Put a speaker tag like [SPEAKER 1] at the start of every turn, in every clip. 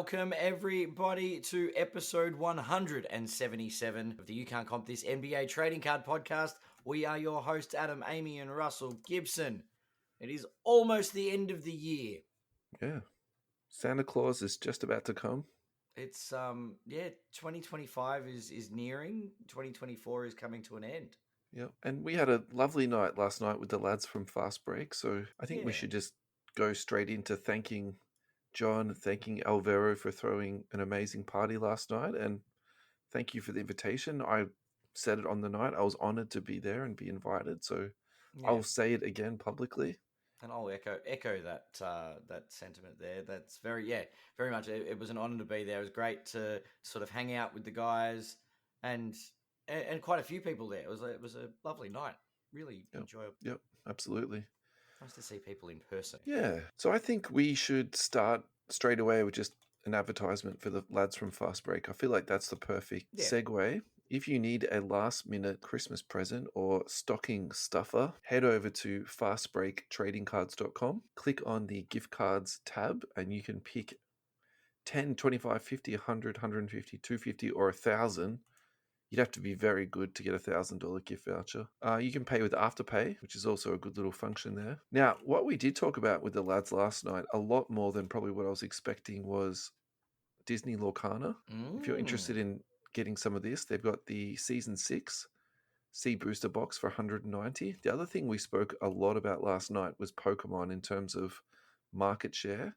[SPEAKER 1] welcome everybody to episode 177 of the You Can't Comp This NBA Trading Card Podcast. We are your hosts, Adam, Amy, and Russell Gibson. It is almost the end of the year.
[SPEAKER 2] Yeah. Santa Claus is just about to come.
[SPEAKER 1] It's 2025 is nearing. 2024 is coming to an end.
[SPEAKER 2] Yeah. And we had a lovely night last night with the lads from Fast Break. So I think we should just go straight into thanking John, thanking Alvaro for throwing an amazing party last night. And thank you for the invitation. I said it on the night. I was honored to be there and be invited. So I'll say it again publicly.
[SPEAKER 1] And I'll echo that sentiment there. That's very much. It was an honor to be there. It was great to sort of hang out with the guys and quite a few people there. It was a lovely night. Really enjoyable.
[SPEAKER 2] Yep, absolutely.
[SPEAKER 1] Nice to see people in person.
[SPEAKER 2] Yeah. So I think we should start straight away with just an advertisement for the lads from Fast Break. I feel like that's the perfect segue. If you need a last-minute Christmas present or stocking stuffer, head over to fastbreaktradingcards.com, click on the gift cards tab, and you can pick 10, 25, 50, 100, 150, 250, or 1,000. You'd have to be very good to get a $1,000 gift voucher. You can pay with Afterpay, which is also a good little function there. Now, what we did talk about with the lads last night, a lot more than probably what I was expecting, was Disney Lorcana. If you're interested in getting some of this, they've got the Season 6 C Booster Box for $190. The other thing we spoke a lot about last night was Pokemon in terms of market share.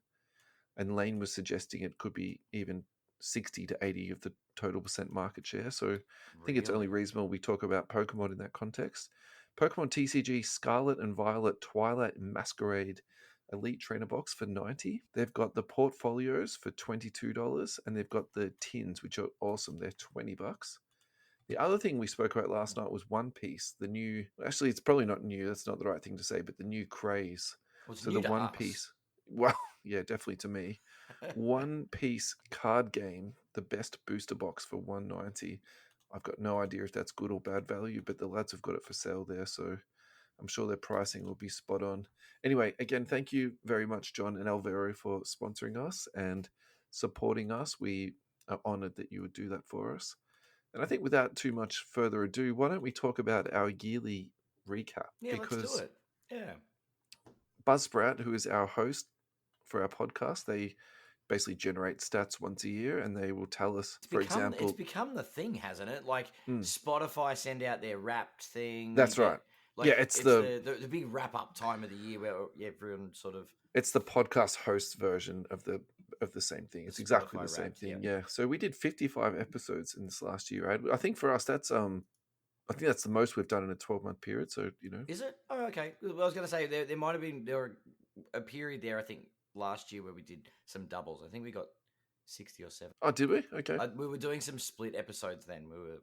[SPEAKER 2] And Lane was suggesting it could be even 60 to 80 of the total percent market share. So I think it's only reasonable we talk about Pokemon in that context. Pokemon TCG Scarlet and Violet Twilight Masquerade Elite Trainer Box for $90. They've got the portfolios for $22, and they've got the tins, which are awesome. They're $20. The other thing we spoke about last night was One Piece, the new. Actually, it's probably not new. That's not the right thing to say, but the new craze.
[SPEAKER 1] So the
[SPEAKER 2] One Piece. Well, yeah, definitely to me. One Piece card game, the best booster box for $190. I've got no idea if that's good or bad value, but the lads have got it for sale there, so I'm sure their pricing will be spot on. Anyway, again, thank you very much, John and Alvaro, for sponsoring us and supporting us. We are honored that you would do that for us. And I think without too much further ado, why don't we talk about our yearly recap?
[SPEAKER 1] Yeah, let's do it. Yeah.
[SPEAKER 2] Buzzsprout, who is our host for our podcast, they basically generate stats once a year, and they will tell us, example...
[SPEAKER 1] It's become the thing, hasn't it? Like Spotify send out their Wrapped thing.
[SPEAKER 2] That's right. Like, it's
[SPEAKER 1] the big wrap-up time of the year where everyone sort of...
[SPEAKER 2] It's the podcast host version of the same thing. It's exactly the same thing. Yeah. So we did 55 episodes in this last year. I think for us, that's I think that's the most we've done in a 12-month period. So,
[SPEAKER 1] Is it? Oh, okay. Well, I was going to say there might have been a period there, I think, last year where we did some doubles. I think we got 60 or 70.
[SPEAKER 2] Oh, did we? Okay.
[SPEAKER 1] We were doing some split episodes then. We were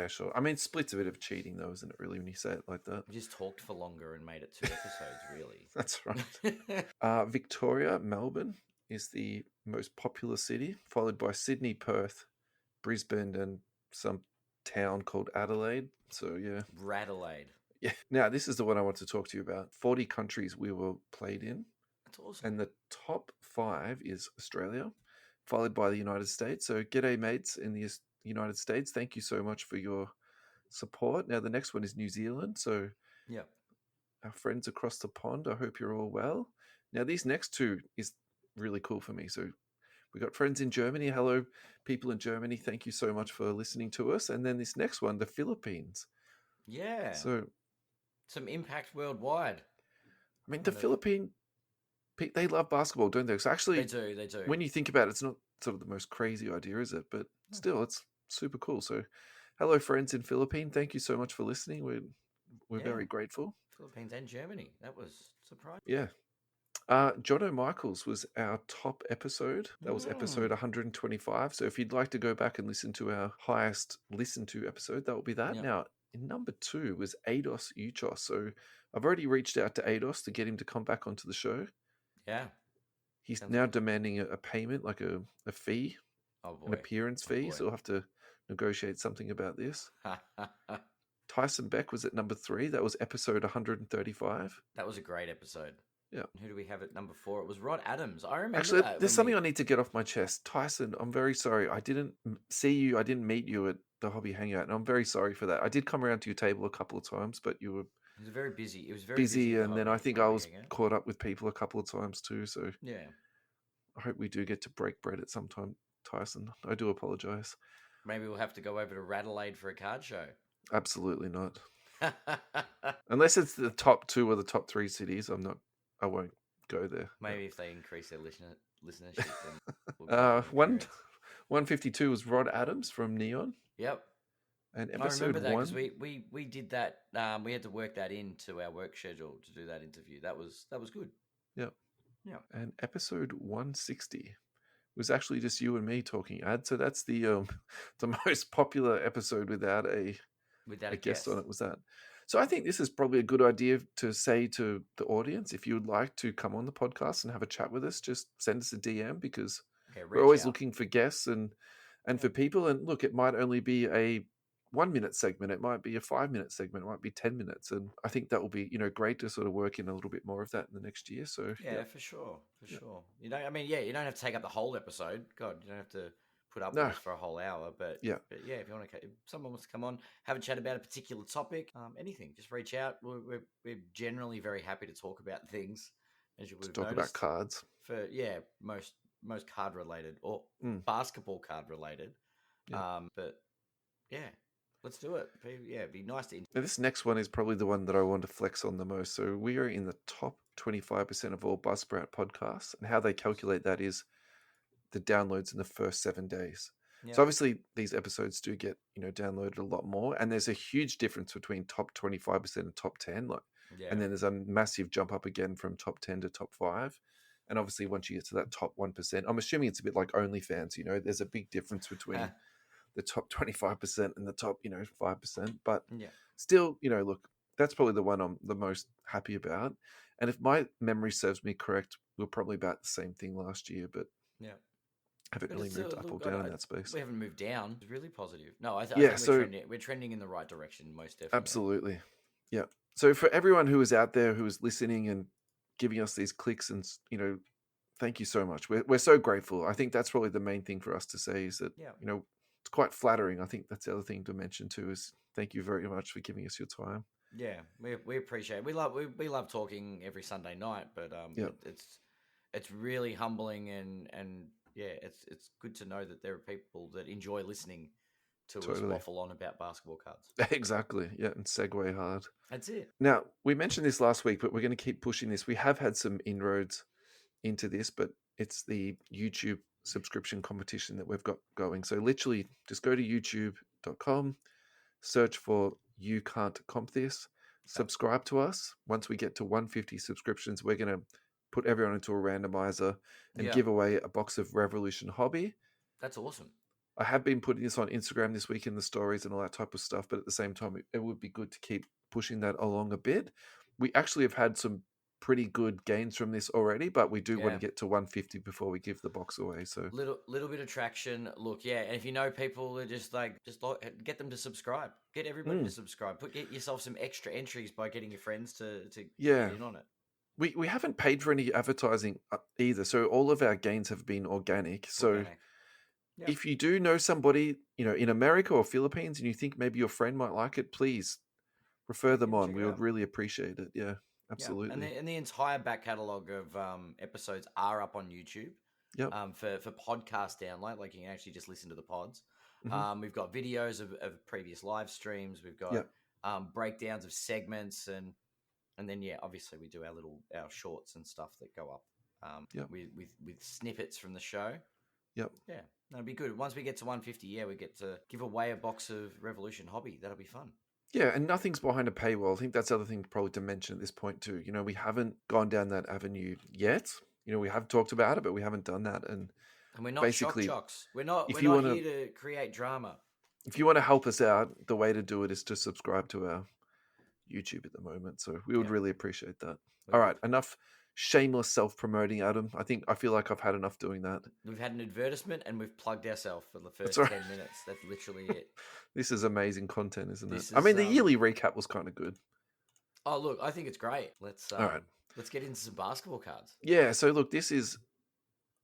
[SPEAKER 2] sure. I mean, split's a bit of cheating, though, isn't it, really, when you say it like that?
[SPEAKER 1] We just talked for longer and made it 2 episodes, really.
[SPEAKER 2] That's right. Victoria, Melbourne is the most popular city, followed by Sydney, Perth, Brisbane, and some town called Adelaide. So, yeah.
[SPEAKER 1] Radelaide.
[SPEAKER 2] Yeah. Now, this is the one I want to talk to you about. 40 countries we were played in.
[SPEAKER 1] That's awesome.
[SPEAKER 2] And the top 5 is Australia, followed by the United States. So, g'day, mates, in the United States. Thank you so much for your support. Now, the next one is New Zealand. So,
[SPEAKER 1] yeah,
[SPEAKER 2] our friends across the pond, I hope you're all well. Now, these next 2 is really cool for me. So, we got friends in Germany. Hello, people in Germany. Thank you so much for listening to us. And then this next one, the Philippines.
[SPEAKER 1] Yeah.
[SPEAKER 2] So,
[SPEAKER 1] some impact worldwide.
[SPEAKER 2] I mean, the Philippines, they love basketball, don't they? So actually,
[SPEAKER 1] they do.
[SPEAKER 2] When you think about it, it's not sort of the most crazy idea, is it? But still, it's super cool. So, hello, friends in Philippines. Thank you so much for listening. We're very grateful.
[SPEAKER 1] Philippines and Germany. That was surprising.
[SPEAKER 2] Yeah. John O'Michaels was our top episode. That was episode 125. So if you'd like to go back and listen to our highest listened to episode, that will be that. Yep. Now, in number 2 was Ados Uchos. So I've already reached out to Ados to get him to come back onto the show.
[SPEAKER 1] Yeah.
[SPEAKER 2] He's now demanding a payment, like a fee, an appearance fee. So we'll have to negotiate something about this. Tyson Beck was at number 3. That was episode 135.
[SPEAKER 1] That was a great episode.
[SPEAKER 2] Yeah.
[SPEAKER 1] Who do we have at number 4? It was Rod Adams. I remember
[SPEAKER 2] Actually,
[SPEAKER 1] that
[SPEAKER 2] there's
[SPEAKER 1] when
[SPEAKER 2] something I need to get off my chest. Tyson, I'm very sorry. I didn't see you. I didn't meet you at the Hobby Hangout, and I'm very sorry for that. I did come around to your table a couple of times, but you were
[SPEAKER 1] It was very busy. It was very busy
[SPEAKER 2] busy,
[SPEAKER 1] at the
[SPEAKER 2] and then I think I
[SPEAKER 1] hobby
[SPEAKER 2] was
[SPEAKER 1] hangout.
[SPEAKER 2] caught up with people a couple of times too. So
[SPEAKER 1] Yeah.
[SPEAKER 2] I hope we do get to break bread at some time, Tyson. I do apologize.
[SPEAKER 1] Maybe we'll have to go over to Radelaide for a card show.
[SPEAKER 2] Absolutely not. Unless it's the top 2 or the top 3 cities, I won't go there.
[SPEAKER 1] Maybe if they increase their listenership, then we'll
[SPEAKER 2] Uh,
[SPEAKER 1] definitely
[SPEAKER 2] one
[SPEAKER 1] experience.
[SPEAKER 2] 152 was Rod Adams from Neon,
[SPEAKER 1] Yep.
[SPEAKER 2] and
[SPEAKER 1] I
[SPEAKER 2] episode
[SPEAKER 1] remember that because
[SPEAKER 2] 1.
[SPEAKER 1] we did that. We had to work that into our work schedule to do that interview. That was good.
[SPEAKER 2] Yep.
[SPEAKER 1] Yeah.
[SPEAKER 2] And episode 160 was actually just you and me talking, Ad. So that's the the most popular episode without a guest on it, was that. So I think this is probably a good idea to say to the audience, if you would like to come on the podcast and have a chat with us, just send us a DM, because we're always looking for guests and for people. And look, it might only be a 1-minute segment, it might be a 5-minute segment, it might be 10 minutes, and I think that will be great to sort of work in a little bit more of that in the next year. So
[SPEAKER 1] yeah, for sure. Sure. You don't. I mean, yeah, you don't have to take up the whole episode. God, you don't have to put up with
[SPEAKER 2] No.
[SPEAKER 1] us for a whole hour. But
[SPEAKER 2] Yeah.
[SPEAKER 1] yeah, if you want to, if someone wants to come on, have a chat about a particular topic, anything, just reach out. We're generally very happy to talk about things, as you would have
[SPEAKER 2] Talk about
[SPEAKER 1] noticed.
[SPEAKER 2] cards.
[SPEAKER 1] For most card related or basketball card related.
[SPEAKER 2] Yeah.
[SPEAKER 1] But yeah. Let's do it. Yeah, it'd be nice to.
[SPEAKER 2] Now, this next one is probably the one that I want to flex on the most. So we are in the top 25% of all Buzzsprout podcasts, and how they calculate that is the downloads in the first 7 days.
[SPEAKER 1] Yep.
[SPEAKER 2] So obviously these episodes do get downloaded a lot more, and there's a huge difference between top 25% and top 10. And then there's a massive jump up again from top 10 to top 5. And obviously once you get to that top 1%, I'm assuming it's a bit like OnlyFans. There's a big difference between the top 25% and the top 5%, but still, look, that's probably the one I'm the most happy about. And if my memory serves me correct, we're probably about the same thing last year, but haven't really moved up or down in that space.
[SPEAKER 1] We haven't moved down. It's really positive. No, I
[SPEAKER 2] Yeah,
[SPEAKER 1] think we're trending in the right direction, most definitely.
[SPEAKER 2] Absolutely. Yeah. So for everyone who is out there, who is listening and giving us these clicks, and thank you so much. We're so grateful. I think that's probably the main thing for us to say, is that it's quite flattering. I think that's the other thing to mention too, is thank you very much for giving us your time.
[SPEAKER 1] Yeah, we appreciate it. We love talking every Sunday night, but it's really humbling, and yeah, it's good to know that there are people that enjoy listening to us waffle on about basketball cards.
[SPEAKER 2] Exactly. Yeah, and segue hard.
[SPEAKER 1] That's it.
[SPEAKER 2] Now, we mentioned this last week, but we're going to keep pushing this. We have had some inroads into this, but it's the YouTube subscription competition that we've got going. So literally just go to youtube.com, search for You Can't Comp This, subscribe to us. Once we get to 150 subscriptions, we're going to put everyone into a randomizer and give away a box of Revolution Hobby.
[SPEAKER 1] That's awesome.
[SPEAKER 2] I have been putting this on Instagram this week in the stories and all that type of stuff, but at the same time, it would be good to keep pushing that along a bit. We actually have had some pretty good gains from this already, but we do want to get to 150 before we give the box away. So
[SPEAKER 1] little bit of traction. Look, and if you know people that just get them to subscribe. Get everybody to subscribe. Get yourself some extra entries by getting your friends to get in on it.
[SPEAKER 2] We haven't paid for any advertising either, so all of our gains have been organic. So if you do know somebody, in America or Philippines, and you think maybe your friend might like it, please refer them on. We would really appreciate it. Yeah, absolutely.
[SPEAKER 1] And the entire back catalogue of episodes are up on YouTube.
[SPEAKER 2] Yep.
[SPEAKER 1] For podcast download, like you can actually just listen to the pods. We've got videos of previous live streams. We've got breakdowns of segments, and then obviously we do our shorts and stuff that go up. With snippets from the show.
[SPEAKER 2] Yep.
[SPEAKER 1] Yeah, that'd be good. Once we get to 150, we get to give away a box of Revolution Hobby. That'll be fun. Yeah,
[SPEAKER 2] and nothing's behind a paywall. I think that's the other thing probably to mention at this point too. We haven't gone down that avenue yet. We have talked about it, but we haven't done that. And
[SPEAKER 1] we're not basically shock jocks. We're not here to create drama.
[SPEAKER 2] If you want to help us out, the way to do it is to subscribe to our YouTube at the moment. So we would really appreciate that. All right, enough shameless self-promoting, Adam. I feel like I've had enough doing that.
[SPEAKER 1] We've had an advertisement and we've plugged ourselves for the first 10 minutes. That's literally it.
[SPEAKER 2] This is amazing content, isn't it? The yearly recap was kind of good.
[SPEAKER 1] Oh, look, I think it's great. Let's
[SPEAKER 2] all right.
[SPEAKER 1] Let's get into some basketball cards.
[SPEAKER 2] Yeah, so look, this is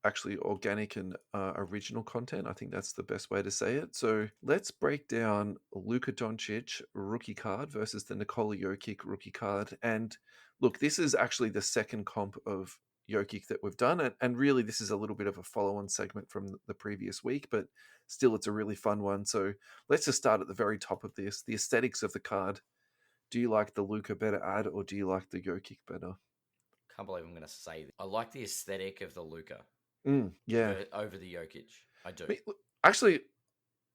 [SPEAKER 2] actually organic and original content. I think that's the best way to say it. So let's break down Luka Doncic rookie card versus the Nikola Jokic rookie card. And look, this is actually the second comp of Jokic that we've done. And really, this is a little bit of a follow-on segment from the previous week, but still, it's a really fun one. So let's just start at the very top of this. The aesthetics of the card. Do you like the Luka better ad or do you like the Jokic better?
[SPEAKER 1] Can't believe I'm going to say this. I like the aesthetic of the Luka
[SPEAKER 2] Yeah.
[SPEAKER 1] over the Jokic. I do.
[SPEAKER 2] Actually,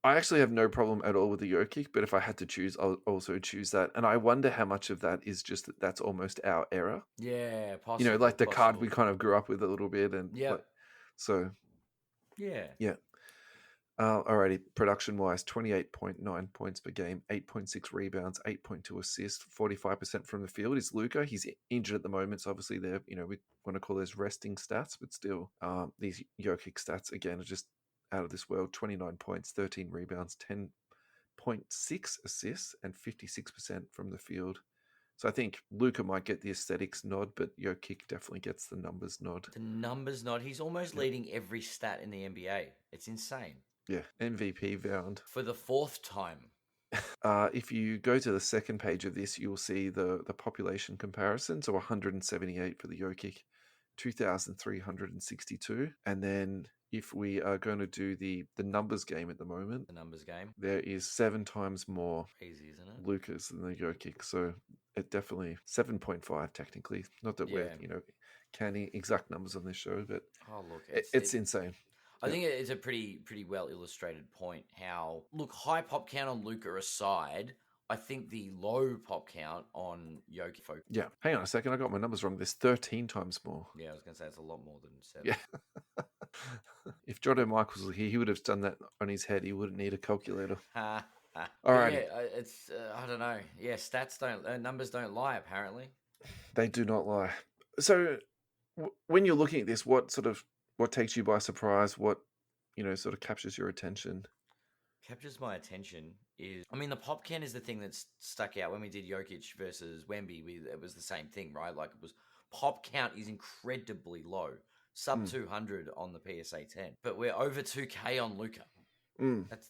[SPEAKER 2] I actually have no problem at all with the Jokic, but if I had to choose, I'll also choose that. And I wonder how much of that is just that's almost our era.
[SPEAKER 1] Yeah, possible.
[SPEAKER 2] Like the card we kind of grew up with a little bit. And so,
[SPEAKER 1] yeah.
[SPEAKER 2] Alrighty, production-wise, 28.9 points per game, 8.6 rebounds, 8.2 assists, 45% from the field is Luka. He's injured at the moment, so obviously they're, we want to call those resting stats, but still, these Jokic stats, again, are just out of this world. 29 points, 13 rebounds, 10.6 assists, and 56% from the field. So I think Luka might get the aesthetics nod, but Jokic definitely gets the numbers nod.
[SPEAKER 1] The numbers nod. He's almost leading every stat in the NBA. It's insane.
[SPEAKER 2] Yeah, MVP bound.
[SPEAKER 1] For the fourth time.
[SPEAKER 2] If you go to the second page of this, you'll see the population comparison. So 178 for the Jokic, 2,362. And then if we are going to do the numbers game at the moment, there is 7 times more
[SPEAKER 1] easy, isn't it?
[SPEAKER 2] Lukas than the Jokic. So it definitely 7.5 technically. Not that we're counting exact numbers on this show, but it's insane.
[SPEAKER 1] I think it's a pretty well illustrated point how, look, high pop count on Luka aside, I think the low pop count on Jokic.
[SPEAKER 2] Yeah, hang on a second, I got my numbers wrong. There's 13 times more.
[SPEAKER 1] Yeah, I was going to say it's a lot more than 7.
[SPEAKER 2] Yeah. If Jordan Michaels was here, he would have done that on his head. He wouldn't need a calculator.
[SPEAKER 1] All
[SPEAKER 2] right.
[SPEAKER 1] Yeah, it's I don't know. Yeah, numbers don't lie. Apparently,
[SPEAKER 2] they do not lie. So, when you're looking at this, what takes you by surprise? What sort of captures your attention?
[SPEAKER 1] Captures my attention is, the pop count is the thing that's stuck out when we did Jokic versus Wemby. It was the same thing, right? Like, it was pop count is incredibly low, sub 200 on the PSA 10, but we're over 2K on Luka.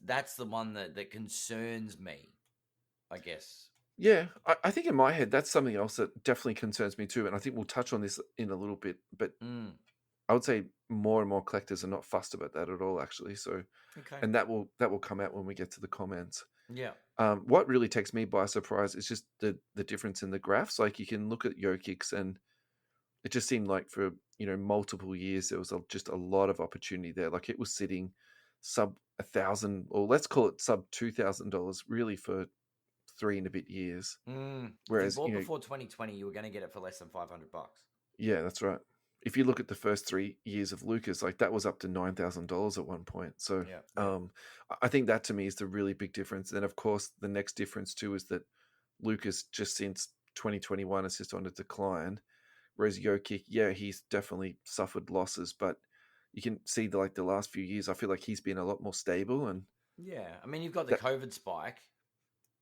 [SPEAKER 1] That's the one that concerns me, I guess.
[SPEAKER 2] Yeah, I think in my head that's something else that definitely concerns me too, and I think we'll touch on this in a little bit. But I would say more and more collectors are not fussed about that at all, actually. So, and that will come out when we get to the comments.
[SPEAKER 1] Yeah.
[SPEAKER 2] What really takes me by surprise is just the difference in the graphs. Like, you can look at Jokic's, and it just seemed like for multiple years there was just a lot of opportunity there. Like, it was sitting sub $1,000, or let's call it sub $2,000, really, for 3 and a bit years.
[SPEAKER 1] Whereas if you bought before 2020, you were going to get it for less than $500.
[SPEAKER 2] Yeah, that's right. If you look at the first 3 years of Luka's, like, that was up to $9,000 at one point. So I think that to me is the really big difference. And of course, the next difference too is that Luka's just since 2021 has just on a decline, whereas Jokic, he's definitely suffered losses, but you can see the last few years, I feel like he's been a lot more stable. And
[SPEAKER 1] you've got the COVID spike.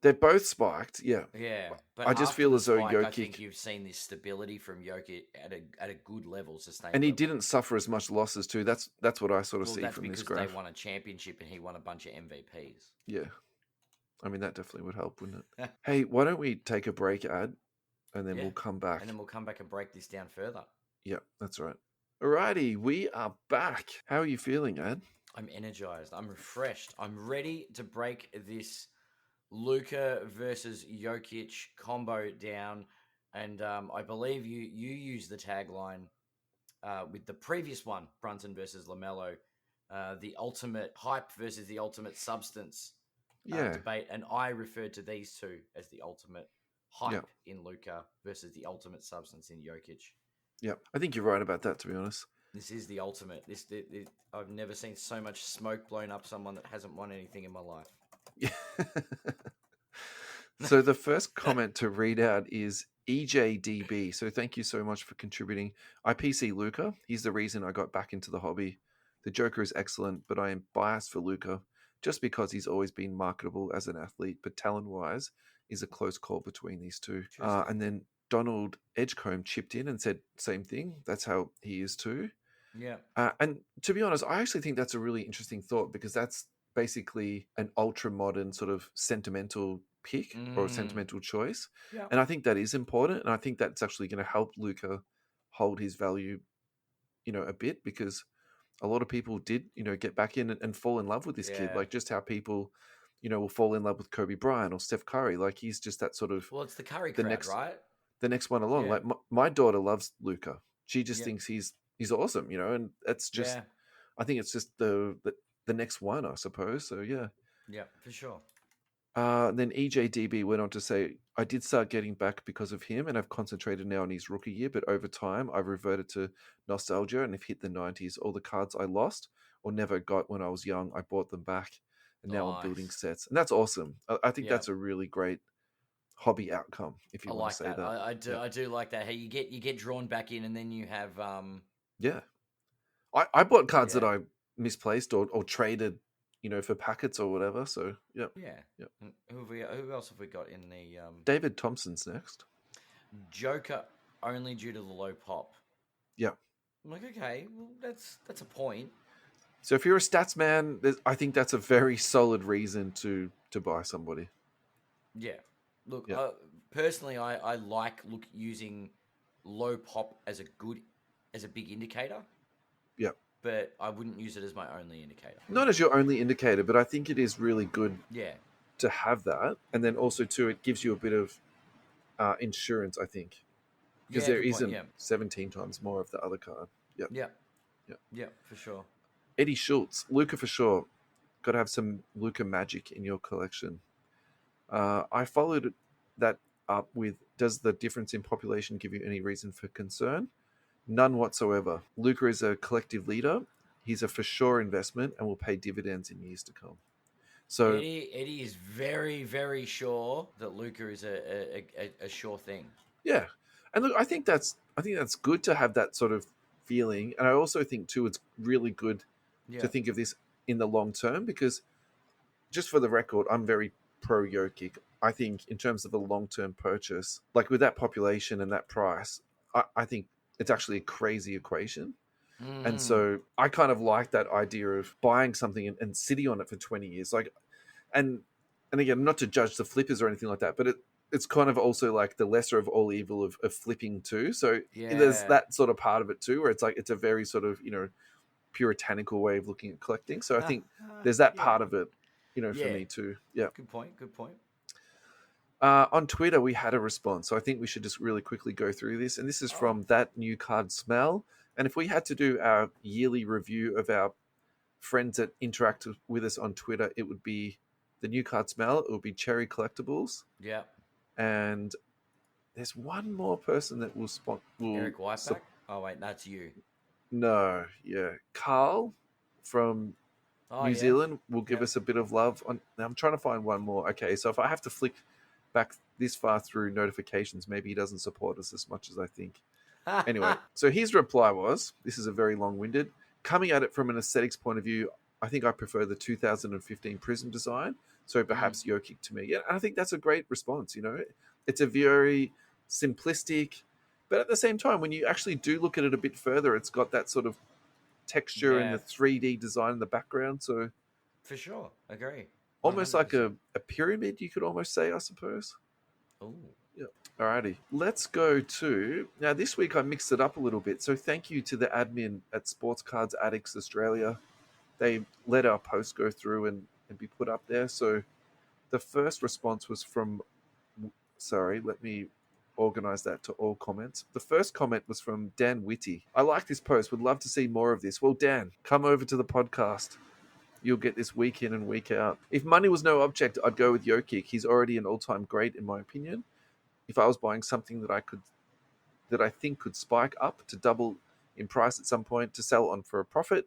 [SPEAKER 2] They're both spiked, yeah.
[SPEAKER 1] Yeah, but
[SPEAKER 2] I just feel as though Jokic,
[SPEAKER 1] I think you've seen this stability from Jokic at a good level, sustained.
[SPEAKER 2] And he didn't suffer as much losses too. That's what I sort of see from this graph.
[SPEAKER 1] They won a championship and he won a bunch of MVPs.
[SPEAKER 2] Yeah, that definitely would help, wouldn't it? Hey, why don't we take a break, Ad, and then we'll come back.
[SPEAKER 1] And then we'll come back and break this down further.
[SPEAKER 2] Yeah, that's right. Alrighty, we are back. How are you feeling, Ad?
[SPEAKER 1] I'm energized. I'm refreshed. I'm ready to break this Luka versus Jokic combo down, and I believe you used the tagline with the previous one, Brunson versus LaMelo, the ultimate hype versus the ultimate substance debate, and I referred to these two as the ultimate hype in Luka versus the ultimate substance in Jokic.
[SPEAKER 2] Yeah, I think you're right about that, to be honest.
[SPEAKER 1] This is the ultimate. I've never seen so much smoke blown up someone that hasn't won anything in my life.
[SPEAKER 2] So the first comment to read out is EJDB. So thank you so much for contributing. I PC Luka. He's the reason I got back into the hobby. The Joker is excellent, but I am biased for Luka just because he's always been marketable as an athlete, but talent-wise is a close call between these two. And then Donald Edgecombe chipped in and said same thing. That's how he is too.
[SPEAKER 1] Yeah.
[SPEAKER 2] And to be honest, I actually think that's a really interesting thought, because that's basically an ultra modern sort of sentimental pick or a sentimental choice.
[SPEAKER 1] Yeah.
[SPEAKER 2] And I think that is important. And I think that's actually going to help Luka hold his value, a bit, because a lot of people did, get back in and fall in love with this kid.
[SPEAKER 1] Yeah.
[SPEAKER 2] Like just how people, will fall in love with Kobe Bryant or Steph Curry. Like he's just that sort of
[SPEAKER 1] Well, it's the Curry
[SPEAKER 2] the
[SPEAKER 1] crowd,
[SPEAKER 2] next
[SPEAKER 1] right?
[SPEAKER 2] the next one along.
[SPEAKER 1] Yeah.
[SPEAKER 2] Like my daughter loves Luka. She just
[SPEAKER 1] Yeah.
[SPEAKER 2] thinks he's awesome, and that's just
[SPEAKER 1] Yeah.
[SPEAKER 2] I think it's just the next one, I suppose. So yeah.
[SPEAKER 1] Yeah, for sure.
[SPEAKER 2] Then EJDB went on to say, I did start getting back because of him, and I've concentrated now on his rookie year, but over time I've reverted to nostalgia and have hit the 90s. All the cards I lost or never got when I was young, I bought them back, and now I'm building
[SPEAKER 1] Nice.
[SPEAKER 2] sets. And that's awesome. I think
[SPEAKER 1] Yeah.
[SPEAKER 2] that's a really great hobby outcome, if you
[SPEAKER 1] I
[SPEAKER 2] want
[SPEAKER 1] like
[SPEAKER 2] to say
[SPEAKER 1] that.
[SPEAKER 2] that.
[SPEAKER 1] I do.
[SPEAKER 2] Yeah.
[SPEAKER 1] I do like that. Hey, you get drawn back in, and then you have
[SPEAKER 2] Yeah. I bought cards that
[SPEAKER 1] yeah.
[SPEAKER 2] I misplaced or traded, for packets or whatever. So yeah.
[SPEAKER 1] Yeah.
[SPEAKER 2] Yeah.
[SPEAKER 1] And who else have we got in the
[SPEAKER 2] David Thompson's next.
[SPEAKER 1] Joker only due to the low pop?
[SPEAKER 2] Yeah.
[SPEAKER 1] I'm like, okay, well that's a point.
[SPEAKER 2] So if you're a stats man, I think that's a very solid reason to buy somebody.
[SPEAKER 1] Yeah. Look,
[SPEAKER 2] Yeah.
[SPEAKER 1] personally, I like using low pop as a big indicator.
[SPEAKER 2] Yeah.
[SPEAKER 1] But I wouldn't use it as my only indicator.
[SPEAKER 2] Not as your only indicator, but I think it is really good
[SPEAKER 1] Yeah.
[SPEAKER 2] to have that. And then also, too, it gives you a bit of insurance, I think. Because
[SPEAKER 1] Yeah,
[SPEAKER 2] there
[SPEAKER 1] good point.
[SPEAKER 2] isn't
[SPEAKER 1] Yeah.
[SPEAKER 2] 17 times more of the other card. Yep.
[SPEAKER 1] Yeah.
[SPEAKER 2] Yep.
[SPEAKER 1] Yeah, for sure.
[SPEAKER 2] Eddie Schultz, Luka for sure. Got to have some Luka magic in your collection. I followed that up with, does the difference in population give you any reason for concern? None whatsoever. Luka is a collective leader. He's a for sure investment and will pay dividends in years to come. So
[SPEAKER 1] Eddie is very, very sure that Luka is a sure thing.
[SPEAKER 2] yeah, and look, I think that's good to have that sort of feeling, and I also think too it's really good to think of this in the long term, because just for the record, I'm very pro Jokic. I think in terms of a long term purchase, like with that population and that price, I think it's actually a crazy equation. And so I kind of like that idea of buying something and sitting on it for 20 years. Like, and again, not to judge the flippers or anything like that, but it's kind of also like the lesser of all evil of flipping too. So there's that sort of part of it too, where it's like, it's a very sort of, puritanical way of looking at collecting. So I think there's that part of it, for me too. Yeah.
[SPEAKER 1] Good point. Good point.
[SPEAKER 2] On Twitter, we had a response. So I think we should just really quickly go through this. And this is from That New Card Smell. And if we had to do our yearly review of our friends that interact with us on Twitter, it would be the New Card Smell. It would be Cherry Collectibles.
[SPEAKER 1] Yeah.
[SPEAKER 2] And there's one more person that will
[SPEAKER 1] Eric Whiteback? Oh, wait, that's you.
[SPEAKER 2] No, yeah. Carl from New Zealand will give us a bit of love. I'm trying to find one more. Okay, so if I have to flick back this far through notifications, maybe he doesn't support us as much as I think. Anyway, so his reply was, this is a very long-winded, coming at it from an aesthetics point of view, I think I prefer the 2015 Prism design, so perhaps Jokic to me. Yeah, and I think that's a great response, It's a very simplistic, but at the same time, when you actually do look at it a bit further, it's got that sort of texture and the 3D design in the background, so...
[SPEAKER 1] For sure, agree. 100%.
[SPEAKER 2] Almost like a pyramid, you could almost say, I suppose.
[SPEAKER 1] Oh.
[SPEAKER 2] Yeah. Alrighty. Let's go to... Now, this week I mixed it up a little bit, so thank you to the admin at Sports Cards Addicts Australia. They let our post go through and be put up there. So the first response was from... Sorry, let me organize that to all comments. The first comment was from Dan Whitty. I like this post. Would love to see more of this. Well, Dan, come over to the podcast. You'll get this week in and week out. If money was no object, I'd go with Jokic. He's already an all-time great, in my opinion. If I was buying something that I think could spike up to double in price at some point to sell on for a profit,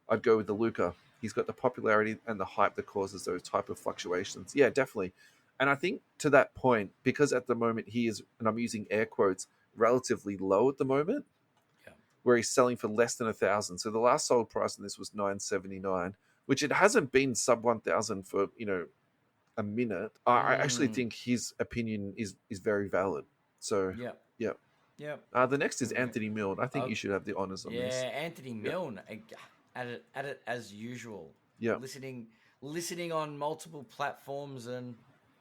[SPEAKER 2] I'd go with the Luka. He's got the popularity and the hype that causes those type of fluctuations. Yeah, definitely. And I think to that point, because at the moment he is, and I'm using air quotes, relatively low at the moment, where he's selling for less than 1,000. So the last sold price on this was $979, which it hasn't been sub 1,000 for, a minute. I actually think his opinion is very valid. So,
[SPEAKER 1] Yep.
[SPEAKER 2] yeah.
[SPEAKER 1] Yep.
[SPEAKER 2] The next is
[SPEAKER 1] Good man.
[SPEAKER 2] Anthony Milne. I think
[SPEAKER 1] Oh,
[SPEAKER 2] you should have the honors on
[SPEAKER 1] yeah,
[SPEAKER 2] this.
[SPEAKER 1] Anthony
[SPEAKER 2] Yeah.
[SPEAKER 1] Milne at it as usual.
[SPEAKER 2] Yeah.
[SPEAKER 1] Listening on multiple platforms and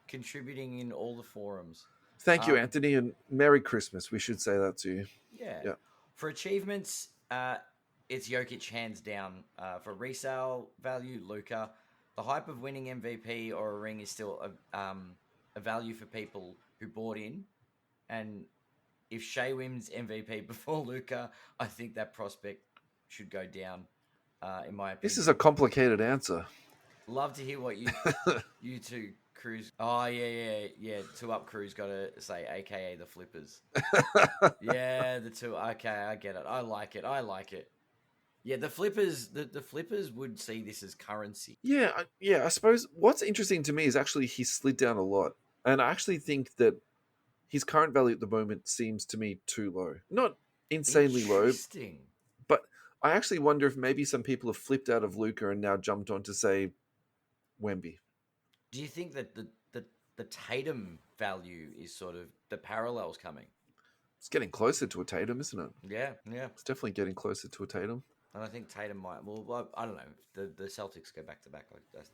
[SPEAKER 1] contributing in all the forums.
[SPEAKER 2] Thank you,
[SPEAKER 1] Um,
[SPEAKER 2] Anthony, and Merry Christmas. We should say that to you.
[SPEAKER 1] yeah.
[SPEAKER 2] Yeah.
[SPEAKER 1] For achievements, it's Jokic hands down. For resale value, Luka. The hype of winning MVP or a ring is still a value for people who bought in. And if Shea wins MVP before Luka, I think that prospect should go down. In my
[SPEAKER 2] This is
[SPEAKER 1] opinion,
[SPEAKER 2] a complicated answer.
[SPEAKER 1] love to hear what you two crews. Oh yeah. Two up crews got to say, AKA the Flippers. Yeah, the two. Okay, I get it. I like it. Yeah, the Flippers. The Flippers would see this as currency.
[SPEAKER 2] Yeah. I suppose what's interesting to me is actually he slid down a lot, and I actually think that his current value at the moment seems to me too low. Not insanely low,
[SPEAKER 1] Interesting.
[SPEAKER 2] but I actually wonder if maybe some people have flipped out of Luca and now jumped on to say Wemby.
[SPEAKER 1] Do you think that the Tatum value is sort of the parallels coming?
[SPEAKER 2] It's getting closer to a Tatum, isn't it?
[SPEAKER 1] Yeah.
[SPEAKER 2] It's definitely getting closer to a Tatum.
[SPEAKER 1] And I think Tatum might. Well, I don't know. The Celtics go back to back.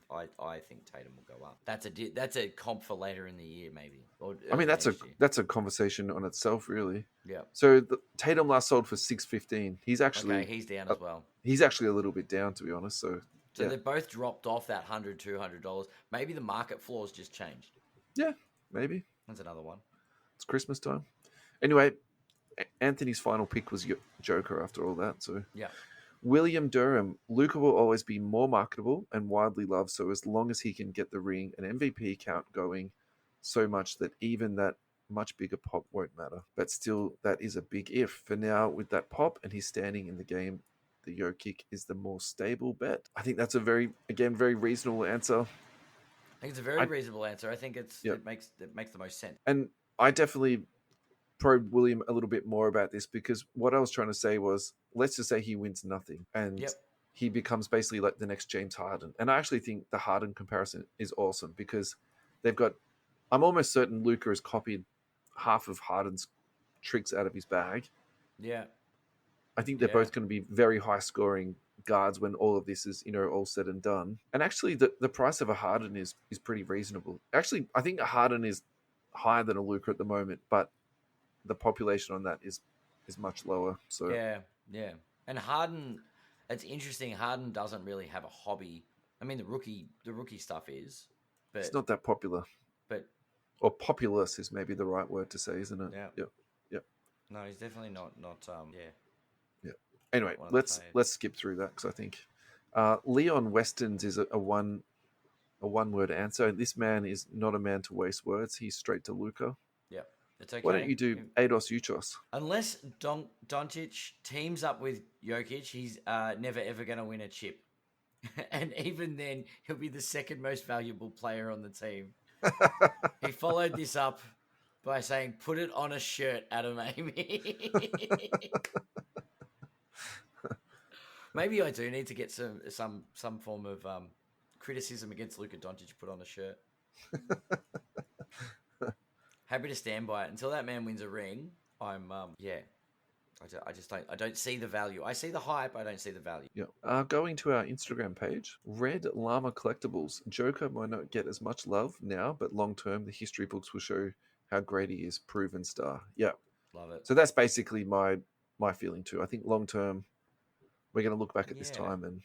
[SPEAKER 1] I think Tatum will go up. That's a comp for later in the year, maybe. Or
[SPEAKER 2] I mean,
[SPEAKER 1] early next year.
[SPEAKER 2] that's a conversation on itself, really.
[SPEAKER 1] Yeah.
[SPEAKER 2] So Tatum last sold for $615.
[SPEAKER 1] Okay, he's down as well.
[SPEAKER 2] He's actually a little bit down, to be honest. So yeah.
[SPEAKER 1] They both dropped off that $100-$200. Maybe the market floor's just changed.
[SPEAKER 2] Yeah, maybe.
[SPEAKER 1] That's another one.
[SPEAKER 2] It's Christmas time. Anyway, Anthony's final pick was Joker after all that. So
[SPEAKER 1] Yeah.
[SPEAKER 2] William Durham, Luka will always be more marketable and widely loved. So as long as he can get the ring and MVP count going so much that even that much bigger pop won't matter. But still, that is a big if. For now, with that pop and he's standing in the game, the Jokic is the more stable bet. I think that's a very reasonable answer.
[SPEAKER 1] I think it's a very reasonable answer. I think it makes the most sense.
[SPEAKER 2] And I definitely probed William a little bit more about this because what I was trying to say was, let's just say he wins nothing and he becomes basically like the next James Harden. And I actually think the Harden comparison is awesome because they've got, I'm almost certain Luka has copied half of Harden's tricks out of his bag.
[SPEAKER 1] Yeah.
[SPEAKER 2] I think they're both going to be very high scoring guards when all of this is, all said and done. And actually the price of a Harden is pretty reasonable. Actually, I think a Harden is higher than a Luka at the moment, but the population on that is much lower. So
[SPEAKER 1] yeah. And Harden, it's interesting. Harden doesn't really have a hobby. I mean, the rookie stuff is, but
[SPEAKER 2] it's not that popular. Or populous is maybe the right word to say, isn't it? Yeah.
[SPEAKER 1] No, he's definitely not.
[SPEAKER 2] Yeah. Anyway, let's skip through that because I think Leon Weston's is a one word answer. This man is not a man to waste words. He's straight to Luka.
[SPEAKER 1] Yeah. It's okay.
[SPEAKER 2] Why don't you do Eidos Uchos?
[SPEAKER 1] Unless Doncic teams up with Jokic, he's never ever going to win a chip. And even then, he'll be the second most valuable player on the team. He followed this up by saying, "Put it on a shirt, Adam Amy." Maybe I do need to get some form of criticism against Luka Doncic put on a shirt. Happy to stand by it until that man wins a ring. I'm I don't see the value. I see the hype. I don't see the value.
[SPEAKER 2] Yeah. Going to our Instagram page, Red Llama Collectibles. Joker might not get as much love now, but long term, the history books will show how great he is. Proven star. Yeah,
[SPEAKER 1] love it.
[SPEAKER 2] So that's basically my feeling too. I think long term, we're going to look back at this time and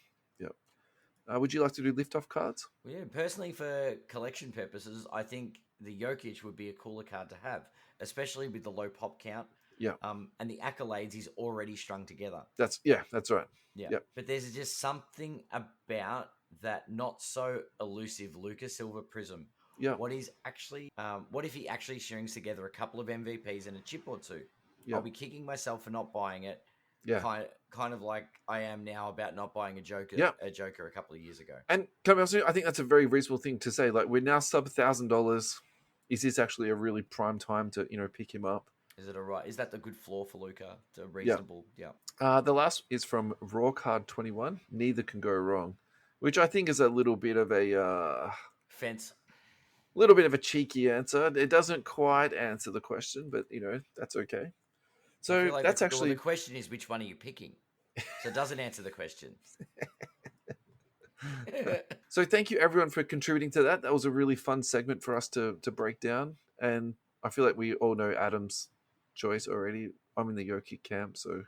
[SPEAKER 2] would you like to do lift-off cards?
[SPEAKER 1] Well, yeah, personally, for collection purposes, I think the Jokic would be a cooler card to have, especially with the low pop count.
[SPEAKER 2] Yeah.
[SPEAKER 1] And the accolades he's already strung together.
[SPEAKER 2] That's right.
[SPEAKER 1] Yeah. But there's just something about that not so elusive Luka Silver Prism.
[SPEAKER 2] Yeah.
[SPEAKER 1] What if he actually strings together a couple of MVPs and a chip or two?
[SPEAKER 2] Yeah.
[SPEAKER 1] I'll be kicking myself for not buying it.
[SPEAKER 2] Yeah.
[SPEAKER 1] Kind of like I am now about not buying a Joker a couple of years ago.
[SPEAKER 2] And I think that's a very reasonable thing to say. Like, we're now sub $1,000. Is this actually a really prime time to pick him up?
[SPEAKER 1] Is that the good floor for Luka? It's a reasonable,
[SPEAKER 2] The last is from Raw Card 21. Neither can go wrong, which I think is a little bit of a
[SPEAKER 1] fence.
[SPEAKER 2] little bit of a cheeky answer. It doesn't quite answer the question, but that's okay.
[SPEAKER 1] I
[SPEAKER 2] So
[SPEAKER 1] feel like
[SPEAKER 2] that's
[SPEAKER 1] the
[SPEAKER 2] actually
[SPEAKER 1] question is which one are you picking? So it doesn't answer the question.
[SPEAKER 2] so. Thank you everyone for contributing to that. That was a really fun segment for us to break down, and I feel like we all know Adam's choice already. I'm in the Jokic camp, so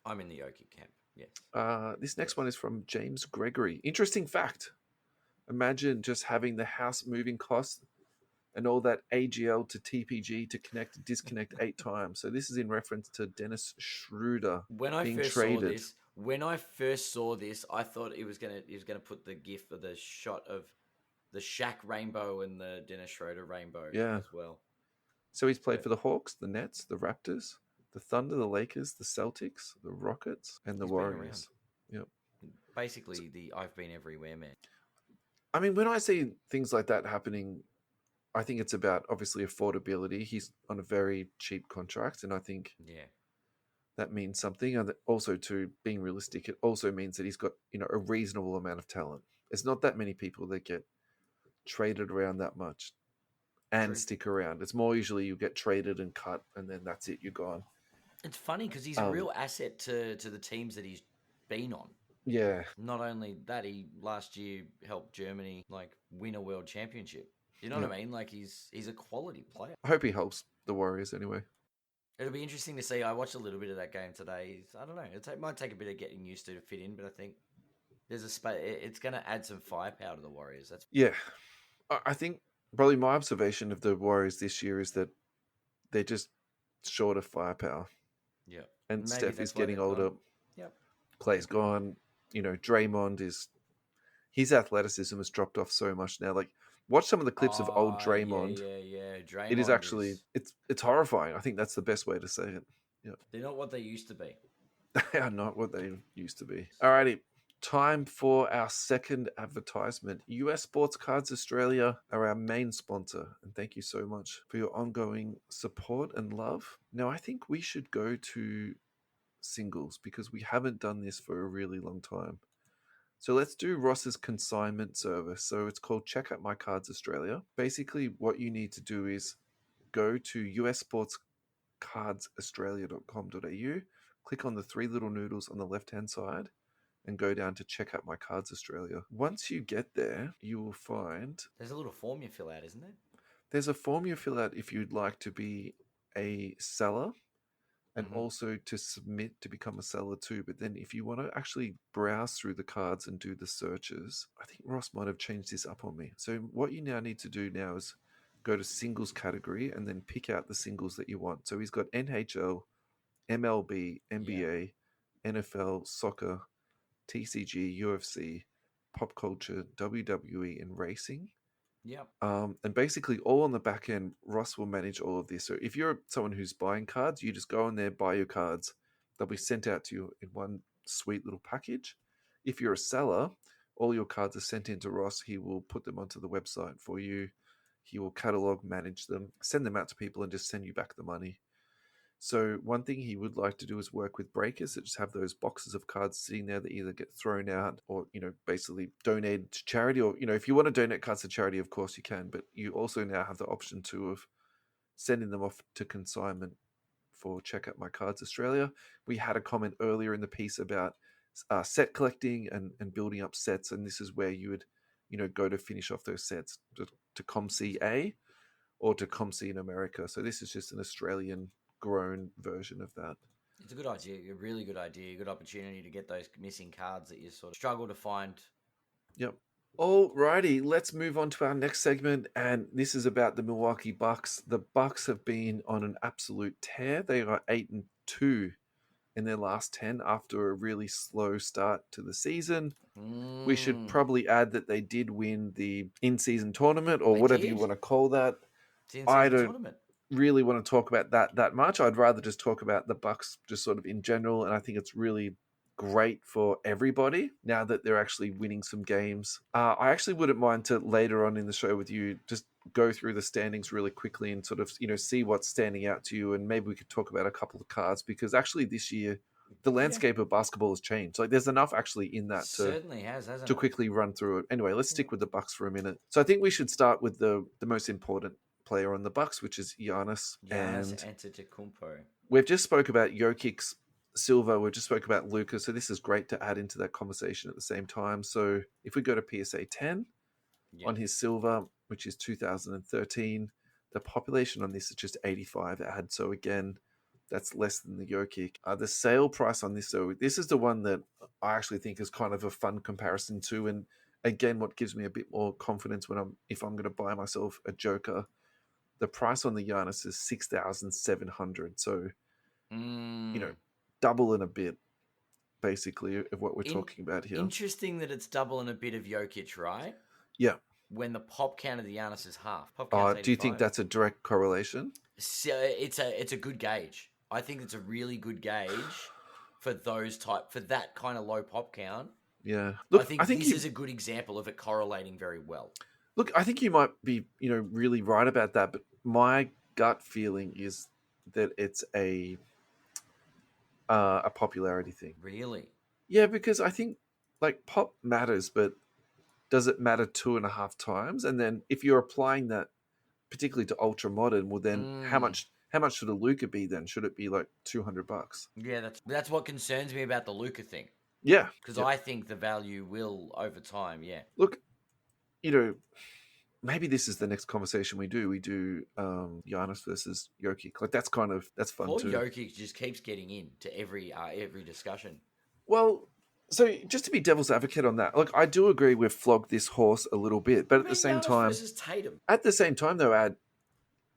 [SPEAKER 1] I'm in the Jokic camp. Yes.
[SPEAKER 2] this next
[SPEAKER 1] Yes.
[SPEAKER 2] one is from James Gregory. Interesting fact. Imagine just having the house moving cost and all that AGL to TPG to connect and disconnect 8 times. So this is in reference to Dennis Schroeder
[SPEAKER 1] When I
[SPEAKER 2] being
[SPEAKER 1] first saw
[SPEAKER 2] traded.
[SPEAKER 1] this, I thought he was gonna put the gif of the shot of the Shaq rainbow and the Dennis Schroeder rainbow
[SPEAKER 2] Yeah.
[SPEAKER 1] as well.
[SPEAKER 2] So he's played
[SPEAKER 1] But
[SPEAKER 2] for the Hawks, the Nets, the Raptors, the Thunder, the Lakers, the Celtics, the Rockets, and the
[SPEAKER 1] he's been around.
[SPEAKER 2] Warriors. Yep. So,
[SPEAKER 1] Basically, the I've been everywhere man.
[SPEAKER 2] I mean, when I see things like that happening, I think it's about obviously affordability. He's on a very cheap contract, and I think
[SPEAKER 1] Yeah.
[SPEAKER 2] that means something. And also, to being realistic, it also means that he's got a reasonable amount of talent. It's not that many people that get traded around that much and
[SPEAKER 1] True.
[SPEAKER 2] stick around. It's more usually you get traded and cut, and then that's it. You're gone.
[SPEAKER 1] It's funny because he's a
[SPEAKER 2] Um,
[SPEAKER 1] real asset to the teams that he's been on.
[SPEAKER 2] yeah,
[SPEAKER 1] Not only that, he last year helped Germany like win a world championship. You know
[SPEAKER 2] yeah.
[SPEAKER 1] what I mean? Like he's a quality player.
[SPEAKER 2] I hope he helps the Warriors anyway.
[SPEAKER 1] It'll be interesting to see. I watched a little bit of that game today. I don't know. It might take a bit of getting used to fit in, but I think there's a space. It's going to add some firepower to the Warriors. That's
[SPEAKER 2] Yeah, I think probably my observation of the Warriors this year is that they're just short of firepower.
[SPEAKER 1] yeah.
[SPEAKER 2] And
[SPEAKER 1] Maybe
[SPEAKER 2] Steph is
[SPEAKER 1] that's why
[SPEAKER 2] getting
[SPEAKER 1] they've gone.
[SPEAKER 2] older.
[SPEAKER 1] Yep.
[SPEAKER 2] Clay's
[SPEAKER 1] Maybe.
[SPEAKER 2] gone. Draymond is his athleticism has dropped off so much now. Like, watch some of the clips of old
[SPEAKER 1] Oh yeah,
[SPEAKER 2] Draymond.
[SPEAKER 1] yeah, yeah.
[SPEAKER 2] It is
[SPEAKER 1] Draymond
[SPEAKER 2] actually
[SPEAKER 1] is.
[SPEAKER 2] it's horrifying. I think that's the best way to say it. Yeah,
[SPEAKER 1] They're not what they used to be.
[SPEAKER 2] they are not what they used to be. Alrighty, time for our second advertisement. US Sports Cards Australia are our main sponsor, and thank you so much for your ongoing support and love. Now, I think we should go to singles because we haven't done this for a really long time. So let's do Ross's consignment service. So it's called Check Out My Cards Australia. Basically, what you need to do is go to ussportscardsaustralia.com.au, click on the three little noodles on the left hand side, and go down to Check Out My Cards Australia. Once you get there, you will find
[SPEAKER 1] There's a little form you fill out, isn't there?
[SPEAKER 2] there's a form you fill out if you'd like to be a seller and
[SPEAKER 1] Mm-hmm.
[SPEAKER 2] also to submit to become a seller too. But then if you want to actually browse through the cards and do the searches, I think Ross might have changed this up on me. So what you now need to do now is go to singles category and then pick out the singles that you want. So he's got NHL, MLB,
[SPEAKER 1] Yeah.
[SPEAKER 2] NBA, NFL, soccer, TCG, UFC, pop culture, WWE, and racing.
[SPEAKER 1] Yep.
[SPEAKER 2] And basically, all on the back end, Ross will manage all of this. So if you're someone who's buying cards, you just go in there, buy your cards. They'll be sent out to you in one sweet little package. If you're a seller, all your cards are sent into Ross. He will put them onto the website for you. He will catalog, manage them, send them out to people, and just send you back the money. So one thing he would like to do is work with breakers that just have those boxes of cards sitting there that either get thrown out or, basically donated to charity. Or, if you want to donate cards to charity, of course you can, but you also now have the option too of sending them off to consignment for Check Out My Cards Australia. We had a comment earlier in the piece about set collecting and building up sets, and this is where you would, go to finish off those sets to ComC or to ComC in America. So this is just an Australian grown version of that.
[SPEAKER 1] It's a good idea, a really good idea, a good opportunity to get those missing cards that you sort of struggle to find.
[SPEAKER 2] Yep. Alrighty, let's move on to our next segment, and this is about the Milwaukee Bucks. The Bucks have been on an absolute tear. They are 8-2 in their last 10 after a really slow start to the season. We should
[SPEAKER 1] Mm,
[SPEAKER 2] probably add that they did win the in-season tournament, or
[SPEAKER 1] they
[SPEAKER 2] whatever you
[SPEAKER 1] did.
[SPEAKER 2] want to call that.
[SPEAKER 1] It's in
[SPEAKER 2] I
[SPEAKER 1] season
[SPEAKER 2] don't
[SPEAKER 1] tournament.
[SPEAKER 2] really want to talk about that much. I'd rather just talk about the Bucks just sort of in general, and I think it's really great for everybody now that they're actually winning some games. I actually wouldn't mind to later on in the show with you just go through the standings really quickly and sort of see what's standing out to you, and maybe we could talk about a couple of cards because actually this year the landscape of basketball has changed. Like there's enough actually in that
[SPEAKER 1] Certainly has, hasn't
[SPEAKER 2] to
[SPEAKER 1] it?
[SPEAKER 2] quickly run through it. Anyway, let's
[SPEAKER 1] Yeah.
[SPEAKER 2] stick with the Bucks for a minute. So I think we should start with the most important player on the Bucks, which is Giannis.
[SPEAKER 1] Giannis
[SPEAKER 2] And
[SPEAKER 1] Antetokounmpo.
[SPEAKER 2] we've just spoke about Jokic's Silva. We've just spoke about Luka. So this is great to add into that conversation at the same time. So if we go to PSA 10
[SPEAKER 1] Yeah.
[SPEAKER 2] on his Silva, which is 2013, the population on this is just 85 ad. So again, that's less than the Jokic. The sale price on this, so this is the one that I actually think is kind of a fun comparison to, and again, what gives me a bit more confidence if I'm going to buy myself a Joker. The price on the Giannis is 6,700. So
[SPEAKER 1] Mm.
[SPEAKER 2] double and a bit, basically, of what we're
[SPEAKER 1] In-
[SPEAKER 2] talking about here.
[SPEAKER 1] Interesting that it's double and a bit of Jokic, right?
[SPEAKER 2] Yeah.
[SPEAKER 1] When the pop count of the Giannis is half. Pop count's 85.
[SPEAKER 2] Do you think that's a direct correlation?
[SPEAKER 1] So it's a good gauge. I think it's a really good gauge for that kind of low pop count.
[SPEAKER 2] Yeah.
[SPEAKER 1] Look, I think this is a good example of it correlating very well.
[SPEAKER 2] Look, I think you might be, really right about that, but my gut feeling is that it's a popularity thing.
[SPEAKER 1] Really?
[SPEAKER 2] Yeah, because I think like pop matters, but does it matter 2.5 times? And then if you're applying that particularly to ultra modern, well then how much should a Luka be then? Should it be like $200?
[SPEAKER 1] Yeah, that's what concerns me about the Luka thing.
[SPEAKER 2] Yeah.
[SPEAKER 1] Because I think the value will over time, yeah.
[SPEAKER 2] Look, maybe this is the next conversation we do. We do Giannis versus Jokic. Like that's fun
[SPEAKER 1] Poor
[SPEAKER 2] too.
[SPEAKER 1] Jokic just keeps getting into every discussion.
[SPEAKER 2] Well, so just to be devil's advocate on that, look, I do agree we've flogged this horse a little bit, but at the same
[SPEAKER 1] Giannis
[SPEAKER 2] time,
[SPEAKER 1] versus Tatum.
[SPEAKER 2] At the same time, though,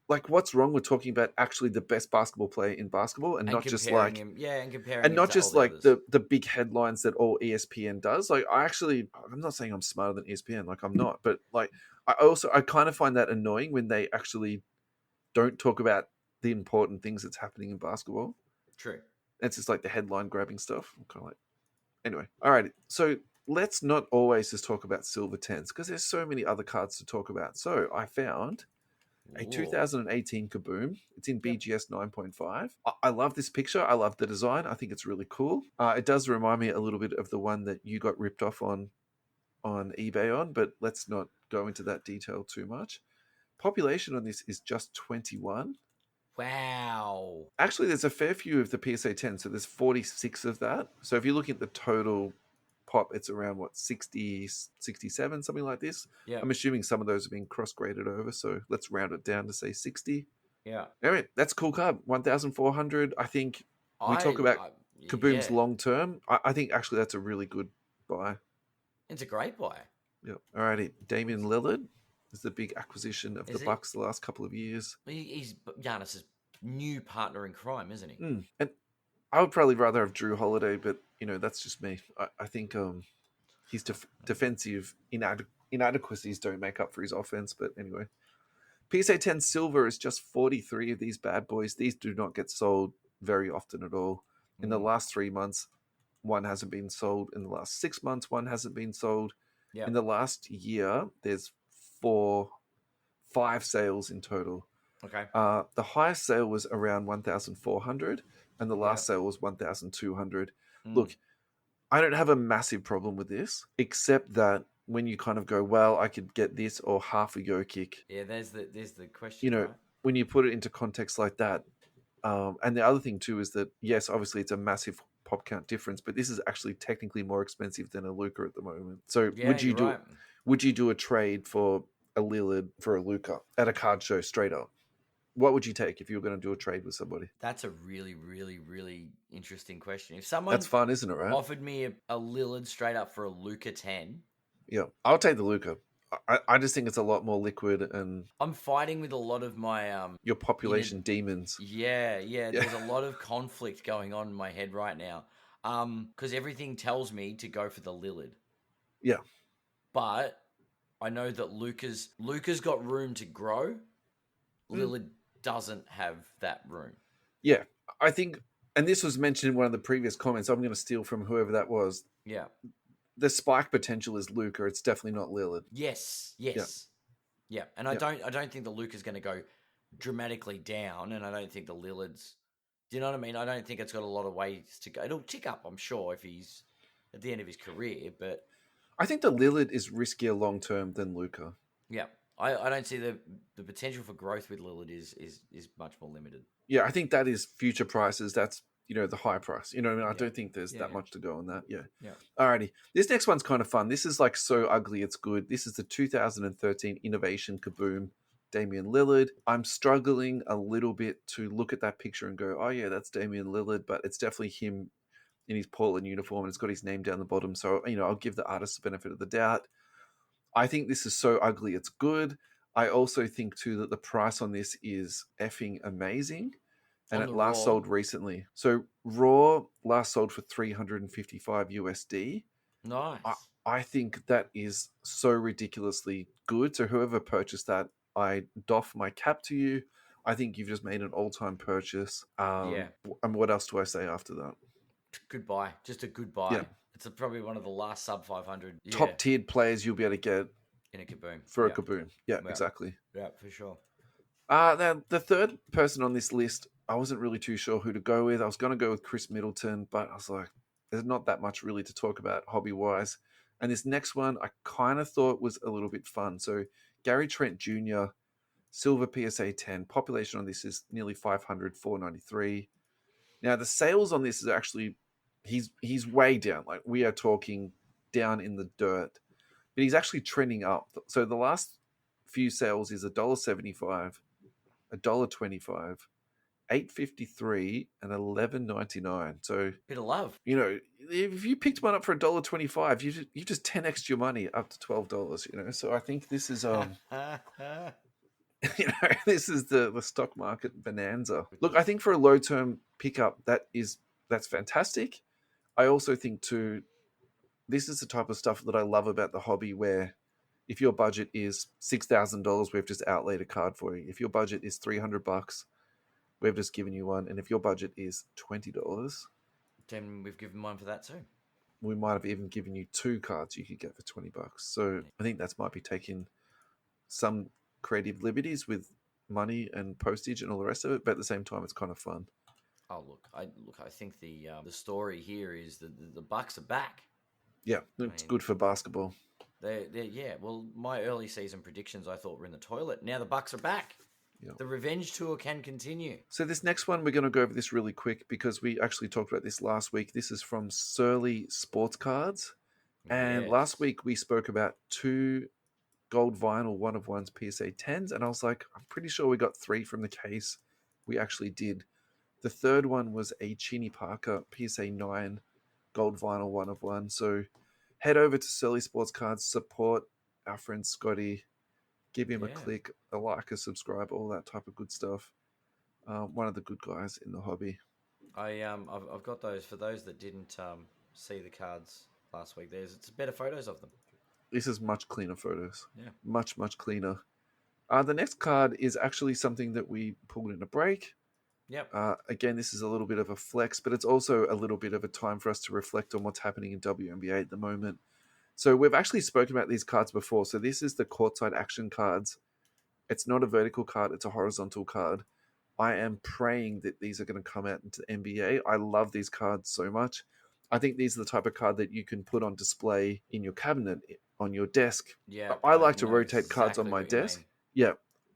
[SPEAKER 2] like, what's wrong with talking about actually the best basketball player in basketball, and not just like
[SPEAKER 1] him, and comparing,
[SPEAKER 2] and
[SPEAKER 1] him
[SPEAKER 2] not
[SPEAKER 1] to
[SPEAKER 2] just
[SPEAKER 1] all
[SPEAKER 2] like
[SPEAKER 1] others.
[SPEAKER 2] the big headlines that all ESPN does. Like, I'm not saying I'm smarter than ESPN, like I'm not, but like I kind of find that annoying when they actually don't talk about the important things that's happening in basketball.
[SPEAKER 1] True.
[SPEAKER 2] It's just like the headline grabbing stuff. I'm kind of like, anyway, all right. So let's not always just talk about silver tens because there's so many other cards to talk about. So I found a 2018 Kaboom. It's in BGS 9.5. I love this picture. I love the design. I think it's really cool. It does remind me a little bit of the one that you got ripped off on eBay on, but let's not go into that detail too much. Population on this is just 21.
[SPEAKER 1] Wow.
[SPEAKER 2] Actually, there's a fair few of the PSA 10, so there's 46 of that. So if you look at the total pop, it's around 60, 67, something like this.
[SPEAKER 1] Yeah.
[SPEAKER 2] I'm assuming some of those are being cross-graded over, so let's round it down to say 60.
[SPEAKER 1] Yeah.
[SPEAKER 2] Anyway, that's a cool card. 1,400. I think we talk about Kaboom's long term. I think actually that's a really good buy.
[SPEAKER 1] It's a great buy.
[SPEAKER 2] Yeah. Alrighty. Damian Lillard is the big acquisition of the Bucks the last couple of years.
[SPEAKER 1] He's Giannis's new partner in crime, isn't he?
[SPEAKER 2] And I would probably rather have Drew Holiday, but that's just me. I think his defensive inadequacies don't make up for his offense. But anyway, PSA 10 silver is just 43 of these bad boys. These do not get sold very often at all. In the last 3 months, one hasn't been sold. In the last 6 months, one hasn't been sold. Yep. In the last year, there's 5 sales in total.
[SPEAKER 1] Okay.
[SPEAKER 2] The highest sale was around 1,400, and the last sale was 1,200. Look, I don't have a massive problem with this, except that when you kind of go, well, I could get this or half a Jokic.
[SPEAKER 1] Yeah, there's the question. Right?
[SPEAKER 2] When you put it into context like that, and the other thing too is that yes, obviously it's a massive pop count difference, but this is actually technically more expensive than a Luka at the moment. So would you do a trade for a Lillard for a Luka at a card show straight up? What would you take if you were going to do a trade with somebody?
[SPEAKER 1] That's a really, really, really interesting question. If someone
[SPEAKER 2] that's fun, isn't it? Right?
[SPEAKER 1] Offered me a Lillard straight up for a Luka 10.
[SPEAKER 2] Yeah, I'll take the Luka. I just think it's a lot more liquid, and
[SPEAKER 1] I'm fighting with a lot of my
[SPEAKER 2] your population demons.
[SPEAKER 1] Yeah. There's a lot of conflict going on in my head right now. Because everything tells me to go for the Lillard.
[SPEAKER 2] Yeah,
[SPEAKER 1] but I know that Luka's got room to grow. Lillard doesn't have that room.
[SPEAKER 2] Yeah, I think, and this was mentioned in one of the previous comments. I'm going to steal from whoever that was.
[SPEAKER 1] Yeah.
[SPEAKER 2] The spike potential is Luka. It's definitely not Lillard.
[SPEAKER 1] Yes. Yeah. And I don't think the Luka's going to go dramatically down, and I don't think the Lillard's Do you know what I mean? I don't think it's got a lot of ways to go. It'll tick up, I'm sure, if he's at the end of his career. But
[SPEAKER 2] I think the Lillard is riskier long term than Luka.
[SPEAKER 1] yeah, I don't see the potential for growth with Lillard is much more limited.
[SPEAKER 2] Yeah, I think that is future prices. That's the high price. You know what I mean? I
[SPEAKER 1] Yeah,
[SPEAKER 2] don't think there's
[SPEAKER 1] yeah,
[SPEAKER 2] that much to go on that. Yeah.
[SPEAKER 1] yeah.
[SPEAKER 2] Alrighty. This next one's kind of fun. This is like so ugly it's good. This is the 2013 Innovation Kaboom. Damian Lillard. I'm struggling a little bit to look at that picture and go, oh yeah, that's Damian Lillard, but it's definitely him in his Portland uniform and it's got his name down the bottom. So, I'll give the artist the benefit of the doubt. I think this is so ugly it's good. I also think too that the price on this is effing amazing. And
[SPEAKER 1] On
[SPEAKER 2] it
[SPEAKER 1] the
[SPEAKER 2] last
[SPEAKER 1] Raw,
[SPEAKER 2] sold recently. So Raw last sold for 355 USD.
[SPEAKER 1] nice.
[SPEAKER 2] I think that is so ridiculously good. So whoever purchased that, I doff my cap to you. I think you've just made an all-time purchase.
[SPEAKER 1] Yeah,
[SPEAKER 2] And what else do I say after that?
[SPEAKER 1] goodbye. Just a
[SPEAKER 2] Yeah,
[SPEAKER 1] goodbye. It's probably one of the last sub 500. Yeah,
[SPEAKER 2] top tiered players you'll be able to get
[SPEAKER 1] in a Kaboom.
[SPEAKER 2] for a
[SPEAKER 1] Yeah,
[SPEAKER 2] Kaboom. Yeah,
[SPEAKER 1] yeah,
[SPEAKER 2] exactly.
[SPEAKER 1] yeah, for sure.
[SPEAKER 2] Now the third person on this list, I wasn't really too sure who to go with. I was going to go with Chris Middleton, but I was like, there's not that much really to talk about hobby wise. And this next one, I kind of thought was a little bit fun. So Gary Trent Jr., Silver PSA 10. Population on this is nearly 500, 493. Now the sales on this is actually he's way down. Like we are talking down in the dirt, but he's actually trending up. So the last few sales is $1.75. $1.25, $8.53, and $11.99. So
[SPEAKER 1] Bit of love.
[SPEAKER 2] if you picked one up for $1.25, you just 10x your money up to $12. So I think this is this is the stock market bonanza. Look, I think for a low term pickup, that's fantastic. I also think too, this is the type of stuff that I love about the hobby where if your budget is $6,000, we've just outlaid a card for you. If your budget is $300, we've just given you one. And if your budget is $20,
[SPEAKER 1] then we've given one for that too.
[SPEAKER 2] we might have even given you two cards you could get for $20. So I think that might be taking some creative liberties with money and postage and all the rest of it, but at the same time, it's kind of fun.
[SPEAKER 1] Oh I think the story here is that the Bucks are back.
[SPEAKER 2] Yeah, it's good for basketball.
[SPEAKER 1] Yeah. Well, my early season predictions I thought were in the toilet. Now the Bucks are back.
[SPEAKER 2] Yep.
[SPEAKER 1] The revenge tour can continue.
[SPEAKER 2] So this next one, we're going to go over this really quick because we actually talked about this last week. This is from Surly Sports Cards. And last week we spoke about 2 gold vinyl 1-of-1s PSA 10s. And I was like, I'm pretty sure we got 3 from the case. We actually did. The third one was a Cheney Parker PSA 9 gold vinyl 1-of-1. So head over to Surly Sports Cards, support our friend Scotty. Give him a click, a like, a subscribe, all that type of good stuff. One of the good guys in the hobby.
[SPEAKER 1] I've got those for those that didn't see the cards last week. It's better photos of them.
[SPEAKER 2] This is much cleaner photos.
[SPEAKER 1] Yeah,
[SPEAKER 2] much cleaner. The next card is actually something that we pulled in a break.
[SPEAKER 1] Yep.
[SPEAKER 2] Again, this is a little bit of a flex, but it's also a little bit of a time for us to reflect on what's happening in WNBA at the moment. So we've actually spoken about these cards before. So this is the courtside action cards. It's not a vertical card. It's a horizontal card. I am praying that these are going to come out into the NBA. I love these cards so much. I think these are the type of card that you can put on display in your cabinet, on your desk.
[SPEAKER 1] Yeah.
[SPEAKER 2] I like to rotate cards on my desk. Yeah,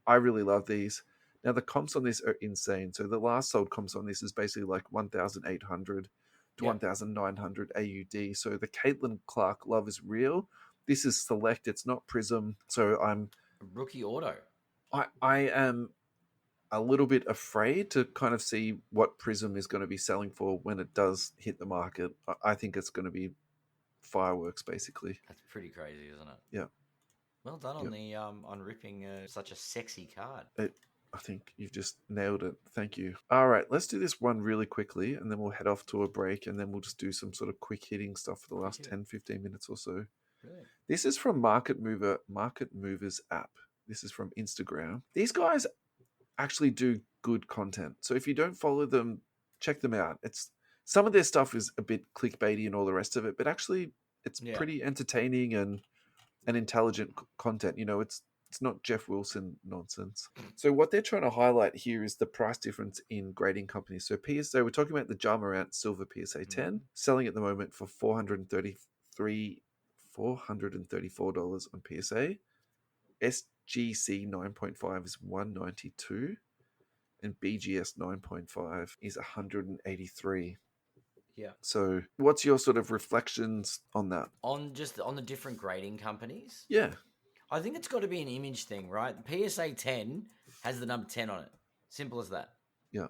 [SPEAKER 2] I really love these. Now, the comps on this are insane. So the last sold comps on this is basically like 1,800 to 1,900 AUD. So the Caitlin Clark love is real. This is select. It's not Prism. So I'm
[SPEAKER 1] rookie auto.
[SPEAKER 2] I am a little bit afraid to kind of see what Prism is going to be selling for when it does hit the market. I think it's going to be fireworks, basically.
[SPEAKER 1] That's pretty crazy, isn't it?
[SPEAKER 2] Yeah.
[SPEAKER 1] Well done on the on ripping such a sexy card.
[SPEAKER 2] I think you've just nailed it. Thank you. All right, let's do this one really quickly, and then we'll head off to a break, and then we'll just do some sort of quick hitting stuff for the last 10, 15 minutes or so.
[SPEAKER 1] Brilliant.
[SPEAKER 2] This is from Market Movers app. This is from Instagram. These guys actually do good content. So if you don't follow them, check them out. Some of their stuff is a bit clickbaity and all the rest of it, but actually it's pretty entertaining and intelligent content. It's It's not Jeff Wilson nonsense. So what they're trying to highlight here is the price difference in grading companies. So PSA, we're talking about the Jamarant Silver PSA 10, selling at the moment for $434 on PSA. SGC 9.5 is $192, and BGS 9.5 is $183.
[SPEAKER 1] Yeah.
[SPEAKER 2] So what's your sort of reflections on that?
[SPEAKER 1] On the different grading companies?
[SPEAKER 2] Yeah.
[SPEAKER 1] I think it's got to be an image thing, right? The PSA 10 has the number 10 on it. Simple as that.
[SPEAKER 2] Yeah.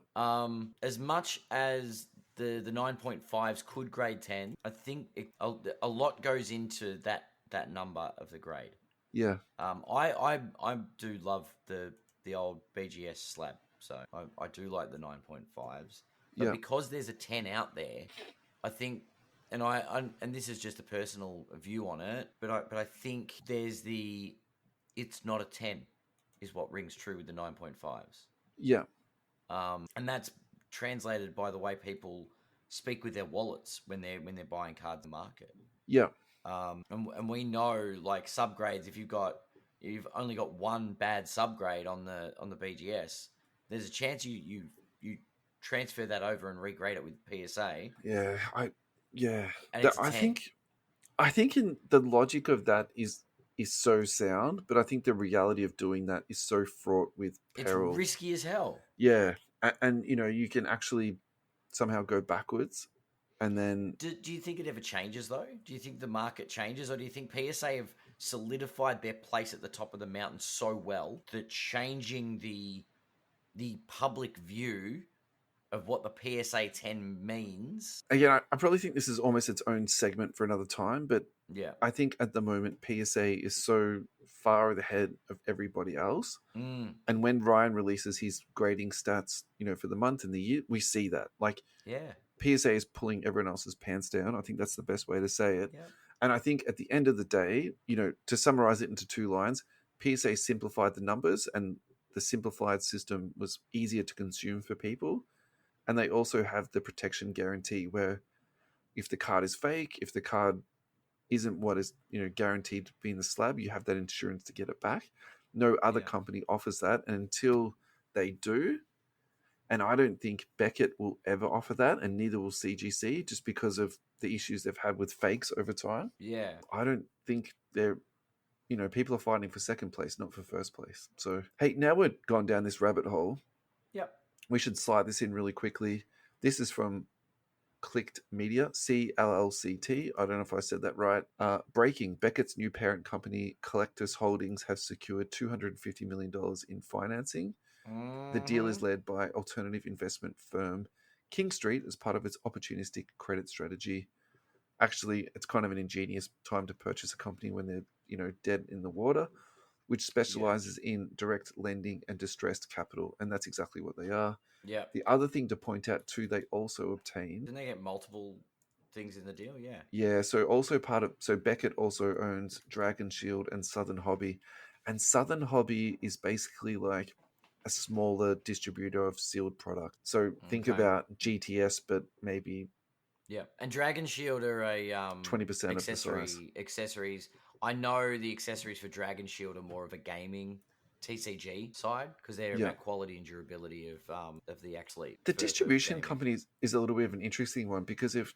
[SPEAKER 1] As much as the 9.5s could grade 10, I think a lot goes into that number of the grade.
[SPEAKER 2] Yeah.
[SPEAKER 1] I do love the old BGS slab, so I do like the 9.5s. But because there's a 10 out there, I think, and and this is just a personal view on it, but I think it's not a 10 is what rings true with the 9.5s.
[SPEAKER 2] Yeah.
[SPEAKER 1] And that's translated by the way people speak with their wallets when they're buying cards in the market.
[SPEAKER 2] Yeah.
[SPEAKER 1] And we know, like, subgrades, if you've only got one bad subgrade on the BGS, there's a chance you transfer that over and regrade it with PSA.
[SPEAKER 2] Yeah.
[SPEAKER 1] And it's 10.
[SPEAKER 2] I think in the logic of that is so sound, but I think the reality of doing that is so fraught with peril.
[SPEAKER 1] It's risky as hell.
[SPEAKER 2] Yeah. And you can actually somehow go backwards. And then
[SPEAKER 1] do you think it ever changes, though? Do you think the market changes, or do you think PSA have solidified their place at the top of the mountain so well that changing the public view of what the PSA 10 means?
[SPEAKER 2] Again, I probably think this is almost its own segment for another time, but
[SPEAKER 1] yeah,
[SPEAKER 2] I think at the moment PSA is so far ahead of everybody else. And when Ryan releases his grading stats, for the month and the year, we see that. Like,
[SPEAKER 1] yeah.
[SPEAKER 2] PSA is pulling everyone else's pants down. I think that's the best way to say it.
[SPEAKER 1] Yeah.
[SPEAKER 2] And I think at the end of the day, to summarize it into 2 lines, PSA simplified the numbers, and the simplified system was easier to consume for people. And they also have the protection guarantee where if the card is fake, if the card isn't what is guaranteed to be in the slab, you have that insurance to get it back. No other company offers that, and until they do, and I don't think Beckett will ever offer that, and neither will CGC, just because of the issues they've had with fakes over time.
[SPEAKER 1] Yeah.
[SPEAKER 2] I don't think they're, people are fighting for second place, not for first place. So, hey, now we've gone down this rabbit hole.
[SPEAKER 1] Yep.
[SPEAKER 2] We should slide this in really quickly. This is from Clicked Media, CLLCT. I don't know if I said that right. Breaking: Beckett's new parent company, Collectus Holdings, have secured $250 million in financing. The deal is led by alternative investment firm King Street as part of its opportunistic credit strategy. Actually, it's kind of an ingenious time to purchase a company when they're, dead in the water, which specializes in direct lending and distressed capital, and that's exactly what they are.
[SPEAKER 1] Yeah.
[SPEAKER 2] The other thing to point out too, they also obtained.
[SPEAKER 1] Didn't they get multiple things in the deal? Yeah.
[SPEAKER 2] Yeah. So Beckett also owns Dragon Shield and Southern Hobby, and Southern Hobby is basically like a smaller distributor of sealed product. So think about GTS, but maybe.
[SPEAKER 1] Yeah, and Dragon Shield are a
[SPEAKER 2] 20% of the size.
[SPEAKER 1] Accessories. I know the accessories for Dragon Shield are more of a gaming TCG side because they're about quality and durability of the athlete.
[SPEAKER 2] The distribution companies is a little bit of an interesting one, because if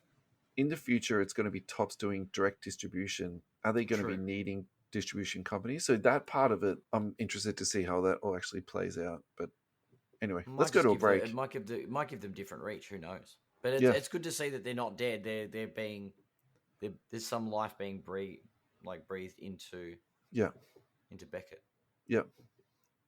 [SPEAKER 2] in the future it's going to be Topps doing direct distribution, are they going to be needing distribution companies? So that part of it, I'm interested to see how that all actually plays out. But anyway, let's go to a break.
[SPEAKER 1] It might give them different reach. Who knows? But it's good to see that they're not dead. There's some life being breathed into Beckett.
[SPEAKER 2] Yeah.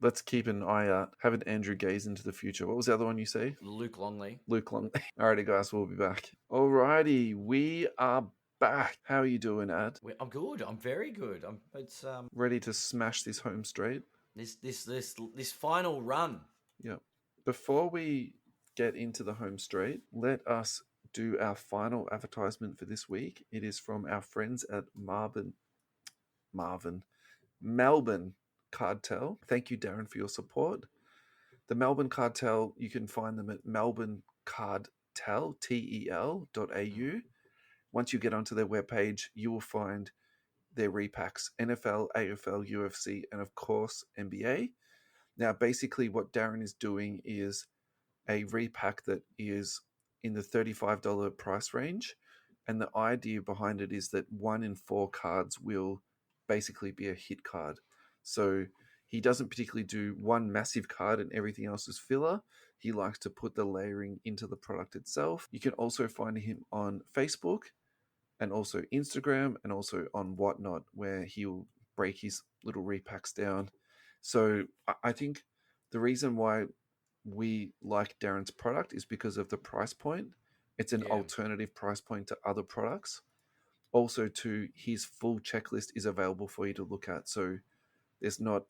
[SPEAKER 2] Let's keep an eye out. Have an Andrew gaze into the future. What was the other one you say?
[SPEAKER 1] Luke Longley.
[SPEAKER 2] Alrighty, guys, we'll be back. Alrighty, we are back. How are you doing, Ad?
[SPEAKER 1] I'm good. I'm very good. It's
[SPEAKER 2] ready to smash this home straight.
[SPEAKER 1] This final run.
[SPEAKER 2] Yeah. Before we get into the home straight, let us do our final advertisement for this week. It is from our friends at Melbourne Cartel. Thank you, Darren, for your support. The Melbourne Cartel, you can find them at melbournecardtel.tel.au. Once you get onto their webpage, you will find their repacks: NFL, AFL, UFC, and of course NBA. Now, basically, what Darren is doing is a repack that is in the $35 price range. And the idea behind it is that 1 in 4 cards will basically be a hit card. So he doesn't particularly do one massive card and everything else is filler. He likes to put the layering into the product itself. You can also find him on Facebook and also Instagram and also on Whatnot, where he'll break his little repacks down. So I think the reason why we like Darren's product is because of the price point. It's an
[SPEAKER 1] Yeah.
[SPEAKER 2] alternative price point to other products. Also, to his full checklist is available for you to look at. So there's not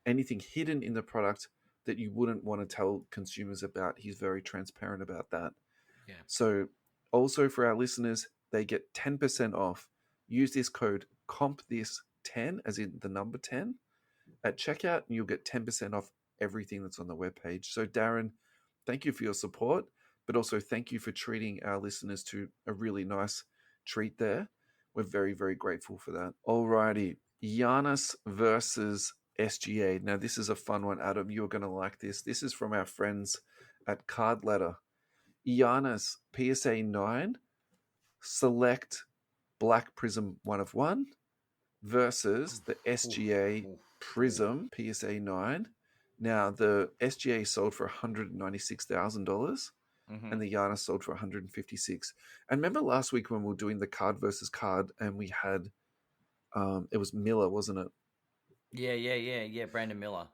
[SPEAKER 2] anything hidden in the product that you wouldn't want to tell consumers about. He's very transparent about that.
[SPEAKER 1] Yeah.
[SPEAKER 2] So also for our listeners, they get 10% off. Use this code COMPTHIS10, as in the number 10, at checkout, and you'll get 10% off everything that's on the webpage. So Darren, thank you for your support, but also thank you for treating our listeners to a really nice treat there. We're very, very grateful for that. Alrighty, Giannis versus SGA. Now, this is a fun one, Adam. You're going to like this. This is from our friends at Card Ladder. Giannis PSA 9, select Black Prism 1 of 1 versus the SGA Prism PSA 9. Now, the SGA sold for $196,000 and the Giannis sold for $156,000. And remember last week when we were doing the card versus card and we had, it was Miller, wasn't it?
[SPEAKER 1] Yeah. Brandon Miller.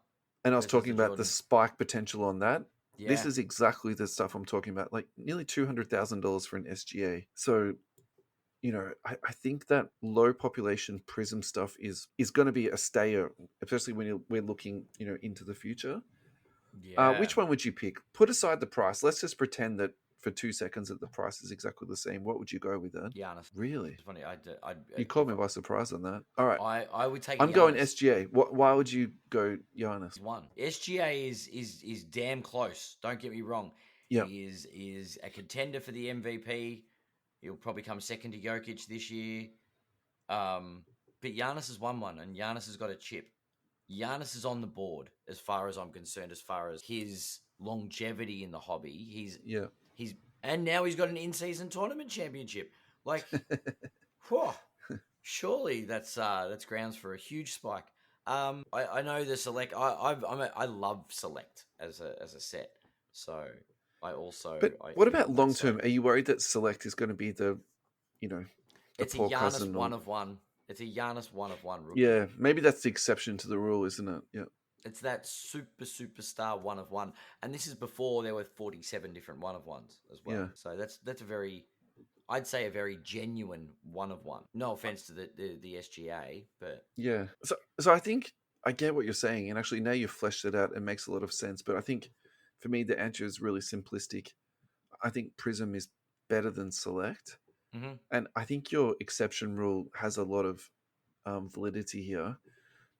[SPEAKER 2] And I was
[SPEAKER 1] Versus
[SPEAKER 2] talking
[SPEAKER 1] the
[SPEAKER 2] about the
[SPEAKER 1] Jordan.
[SPEAKER 2] spike potential on that. This
[SPEAKER 1] Yeah.
[SPEAKER 2] is exactly the stuff I'm talking about, like nearly $200,000 for an SGA. So, you know, I think that low population Prism stuff is going to be a stayer, especially when we're looking, you know, into the future.
[SPEAKER 1] Yeah.
[SPEAKER 2] Which one would you pick? Put aside the price. Let's just pretend that for 2 seconds that the price is exactly the same. What would you go with then?
[SPEAKER 1] Giannis.
[SPEAKER 2] Really?
[SPEAKER 1] It's funny.
[SPEAKER 2] You caught me by surprise on that. All right.
[SPEAKER 1] I would take
[SPEAKER 2] I'm going
[SPEAKER 1] Giannis.
[SPEAKER 2] SGA. Why would you go Giannis?
[SPEAKER 1] One. SGA is damn close. Don't get me wrong.
[SPEAKER 2] Yeah.
[SPEAKER 1] He is a contender for the MVP. He'll probably come second to Jokic this year. But Giannis has won one, and Giannis has got a chip. Giannis is on the board as far as I'm concerned, as far as his longevity in the hobby. He's and now he's got an in-season tournament championship. Like, whew, surely that's grounds for a huge spike. I know the select. I love select as a set. So I also.
[SPEAKER 2] But what about long term? Are you worried that select is going to be the, you know, the
[SPEAKER 1] It's a
[SPEAKER 2] poor
[SPEAKER 1] Giannis
[SPEAKER 2] cousin?
[SPEAKER 1] one of one. It's a Giannis one of one rookie.
[SPEAKER 2] Yeah, maybe that's the exception to the rule, isn't it? Yeah.
[SPEAKER 1] It's that superstar one of one, and this is before there were 47 different one of ones as well.
[SPEAKER 2] Yeah.
[SPEAKER 1] So that's a very, I'd say a very genuine one of one. No offense to the SGA, but
[SPEAKER 2] yeah. So I think I get what you're saying, and actually now you've fleshed it out, it makes a lot of sense. But I think for me the answer is really simplistic. I think Prism is better than Select, and I think your exception rule has a lot of validity here.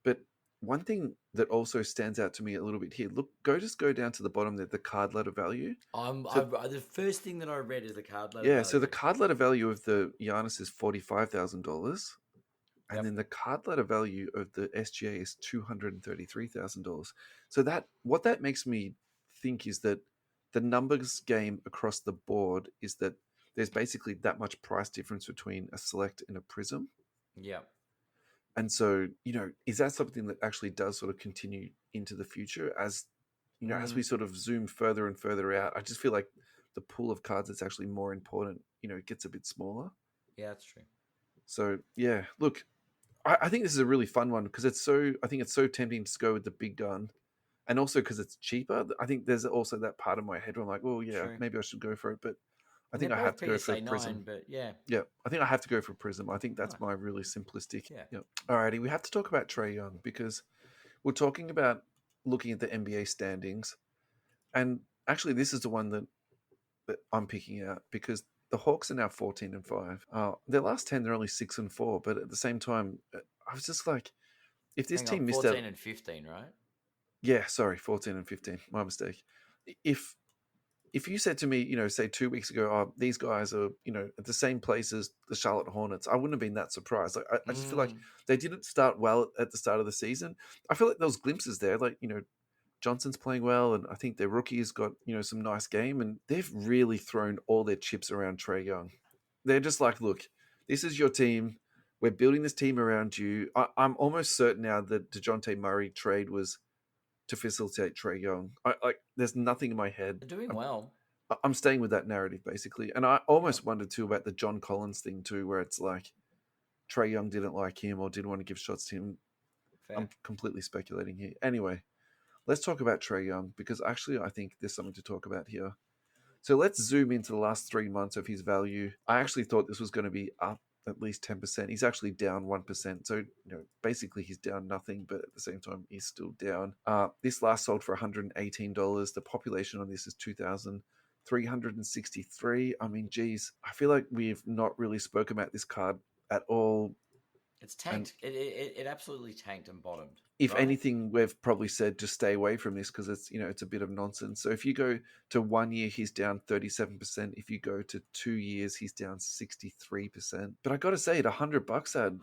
[SPEAKER 2] But one thing that also stands out to me a little bit here, look, go down to the bottom there, the card letter value.
[SPEAKER 1] The first thing that I read is the card letter.
[SPEAKER 2] Yeah,
[SPEAKER 1] value.
[SPEAKER 2] so the card letter value of the Giannis is $45,000, and then the card letter value of the SGA is $233,000. So what that makes me think is that the numbers game across the board is that there's basically that much price difference between a Select and a Prism.
[SPEAKER 1] Yeah.
[SPEAKER 2] And so, you know, is that something that actually does sort of continue into the future as, you know, as we sort of zoom further and further out? I just feel like the pool of cards that's actually more important, you know, it gets a bit smaller.
[SPEAKER 1] Yeah, that's true.
[SPEAKER 2] So, yeah, look, I think this is a really fun one because I think it's so tempting to go with the big gun. And also because it's cheaper. I think there's also that part of my head where I'm like, well, yeah, maybe I should go for it. But I think I have to go for
[SPEAKER 1] PSA
[SPEAKER 2] Prism.
[SPEAKER 1] 9, but yeah.
[SPEAKER 2] Yeah, I think I have to go for Prism. I think that's my really simplistic. Yeah. Alrighty, we have to talk about Trae Young because we're talking about looking at the NBA standings. And actually, this is the one that I'm picking out because the Hawks are now 14-5. Their last 10, they're only 6-4. But at the same time, I was just like, if this team missed
[SPEAKER 1] 14 and 15, right?
[SPEAKER 2] Yeah, sorry, 14 and 15. My mistake. If if you said to me, say 2 weeks ago, oh, these guys are, at the same place as the Charlotte Hornets, I wouldn't have been that surprised. Like, I just feel like they didn't start well at the start of the season. I feel like there was glimpses there, like, Johnson's playing well, and I think their rookie's got, some nice game, and they've really thrown all their chips around Trae Young. They're just like, look, this is your team. We're building this team around you. I'm almost certain now that DeJounte Murray trade was to facilitate Trae Young. There's nothing in my head.
[SPEAKER 1] They're doing well.
[SPEAKER 2] I'm staying with that narrative basically, and I almost wondered too about the John Collins thing too, where it's like Trae Young didn't like him or didn't want to give shots to him.
[SPEAKER 1] Fair.
[SPEAKER 2] I'm completely speculating here. Anyway, let's talk about Trae Young because actually I think there's something to talk about here. So let's zoom into the last 3 months of his value. I actually thought this was going to be up at least 10%. He's actually down 1%. So, basically he's down nothing, but at the same time, he's still down. This last sold for $118. The population on this is 2,363. I mean, geez, I feel like we've not really spoken about this card at all.
[SPEAKER 1] It's tanked. It absolutely tanked and bottomed.
[SPEAKER 2] If anything, we've probably said to stay away from this because it's it's a bit of nonsense. So if you go to 1 year, he's down 37%. If you go to 2 years, he's down 63%. But I got to say, at $100, is that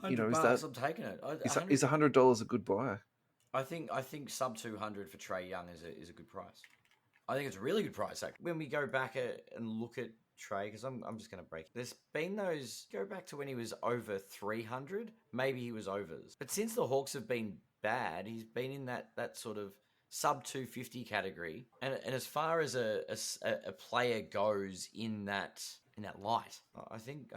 [SPEAKER 1] I'm taking it.
[SPEAKER 2] is $100 a good buy?
[SPEAKER 1] I think sub 200 for Trae Young is a good price. I think it's a really good price. Actually. When we go back and look at Trae, because I'm just going to break. There's been those, go back to when he was over 300, maybe he was overs. But since the Hawks have been bad, he's been in that sort of sub 250 category. And as far as a player goes in that light, I think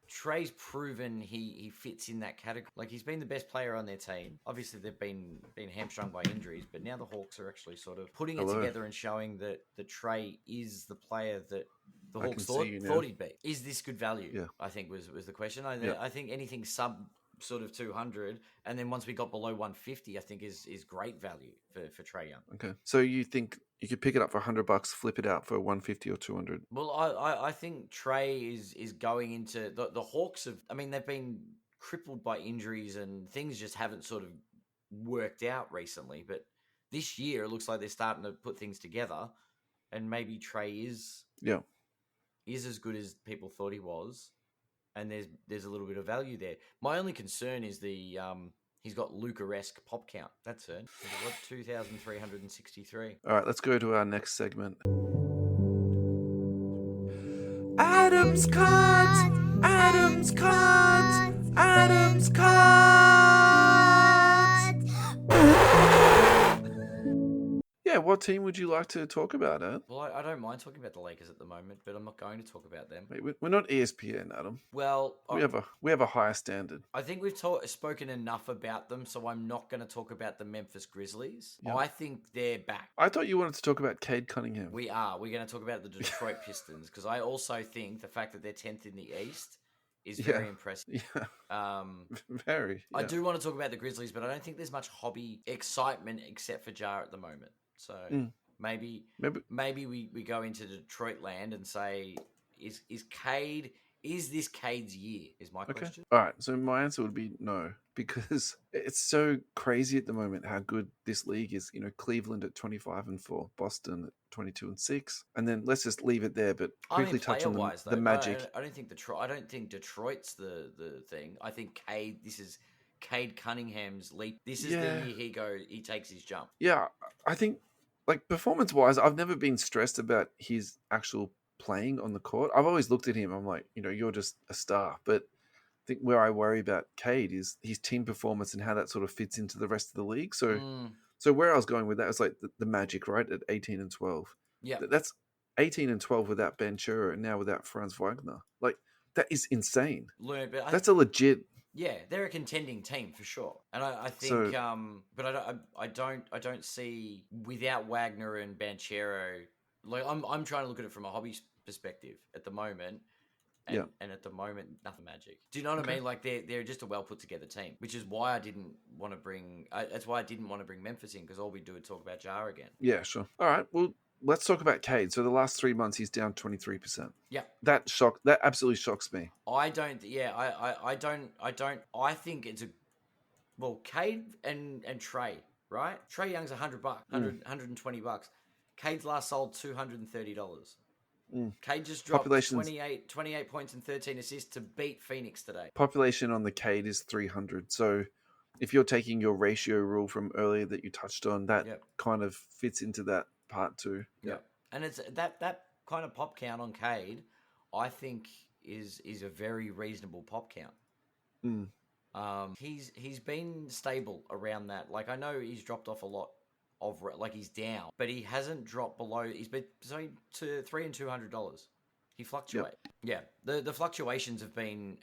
[SPEAKER 1] Trae's proven he fits in that category. Like, he's been the best player on their team. Obviously, they've been hamstrung by injuries, but now the Hawks are actually sort of putting it together and showing that Trae is the player that the Hawks thought he'd be. Is this good value?
[SPEAKER 2] Yeah.
[SPEAKER 1] I think was the question. I think anything sub sort of 200, and then once we got below 150, I think is great value for Trae Young.
[SPEAKER 2] Okay, so you think you could pick it up for $100, flip it out for 150 or 200?
[SPEAKER 1] Well, I think Trae is going into the Hawks have. I mean, they've been crippled by injuries and things just haven't sort of worked out recently. But this year, it looks like they're starting to put things together, and maybe Trae is as good as people thought he was. And there's a little bit of value there. My only concern is he's got Luka-esque pop count. That's it. He's got 2,363.
[SPEAKER 2] All right, let's go to our next segment. Adam's cards. Adam's cards. Adam's cards. Yeah, what team would you like to talk about, Ed?
[SPEAKER 1] Well, I don't mind talking about the Lakers at the moment, but I'm not going to talk about them.
[SPEAKER 2] Wait, we're not ESPN, Adam.
[SPEAKER 1] Well,
[SPEAKER 2] we have a higher standard.
[SPEAKER 1] I think we've spoken enough about them, so I'm not going to talk about the Memphis Grizzlies. Yeah. I think they're back.
[SPEAKER 2] I thought you wanted to talk about Cade Cunningham.
[SPEAKER 1] We are. We're going to talk about the Detroit Pistons because I also think the fact that they're 10th in the East is very impressive.
[SPEAKER 2] Yeah. Very. Yeah.
[SPEAKER 1] I do want to talk about the Grizzlies, but I don't think there's much hobby excitement except for Jar at the moment. So maybe we go into Detroit land and say, is this Cade's year? Is my question.
[SPEAKER 2] All right. So my answer would be no, because it's so crazy at the moment how good this league is. Cleveland at 25-4, Boston at 22-6, and then let's just leave it there. But quickly touch on the Magic.
[SPEAKER 1] I don't think Detroit's the thing. I think this is Cade Cunningham's leap. This is the year he takes his jump.
[SPEAKER 2] Yeah, I think performance-wise, I've never been stressed about his actual playing on the court. I've always looked at him, I'm like, you're just a star. But I think where I worry about Cade is his team performance and how that sort of fits into the rest of the league. So where I was going with that was like the Magic, right, at 18-12.
[SPEAKER 1] Yeah.
[SPEAKER 2] That's 18-12 without Ben Chura and now without Franz Wagner. Like, that is insane. That's a legit...
[SPEAKER 1] Yeah, they're a contending team for sure, and I think, but I don't see without Wagner and Banchero. Like I'm trying to look at it from a hobby perspective at the moment, and at the moment nothing Magic. Do you know what I mean? Like they're just a well put together team, which is why I didn't want to bring. That's why I didn't want to bring Memphis in because all we do is talk about Jar again.
[SPEAKER 2] Yeah, sure. All right, well. Let's talk about Cade. So the last 3 months, he's down 23%.
[SPEAKER 1] Yeah,
[SPEAKER 2] that absolutely shocks me.
[SPEAKER 1] I don't. Yeah, I don't. I think it's Cade and Trae, right? Trae Young's $100, $120. Cade's last sold $230.
[SPEAKER 2] Mm.
[SPEAKER 1] Cade just dropped
[SPEAKER 2] Population's
[SPEAKER 1] 28 points and 13 assists to beat Phoenix today.
[SPEAKER 2] population on the Cade is 300. So if you're taking your ratio rule from earlier that you touched on, that kind of fits into that part too.
[SPEAKER 1] Yeah. And it's that kind of pop count on Cade, I think is a very reasonable pop count.
[SPEAKER 2] Mm.
[SPEAKER 1] He's been stable around that. Like, I know he's dropped off a lot of, like, he's down, but he hasn't dropped below. He's been to $300 and $200. He fluctuates. Yep. Yeah, the fluctuations have been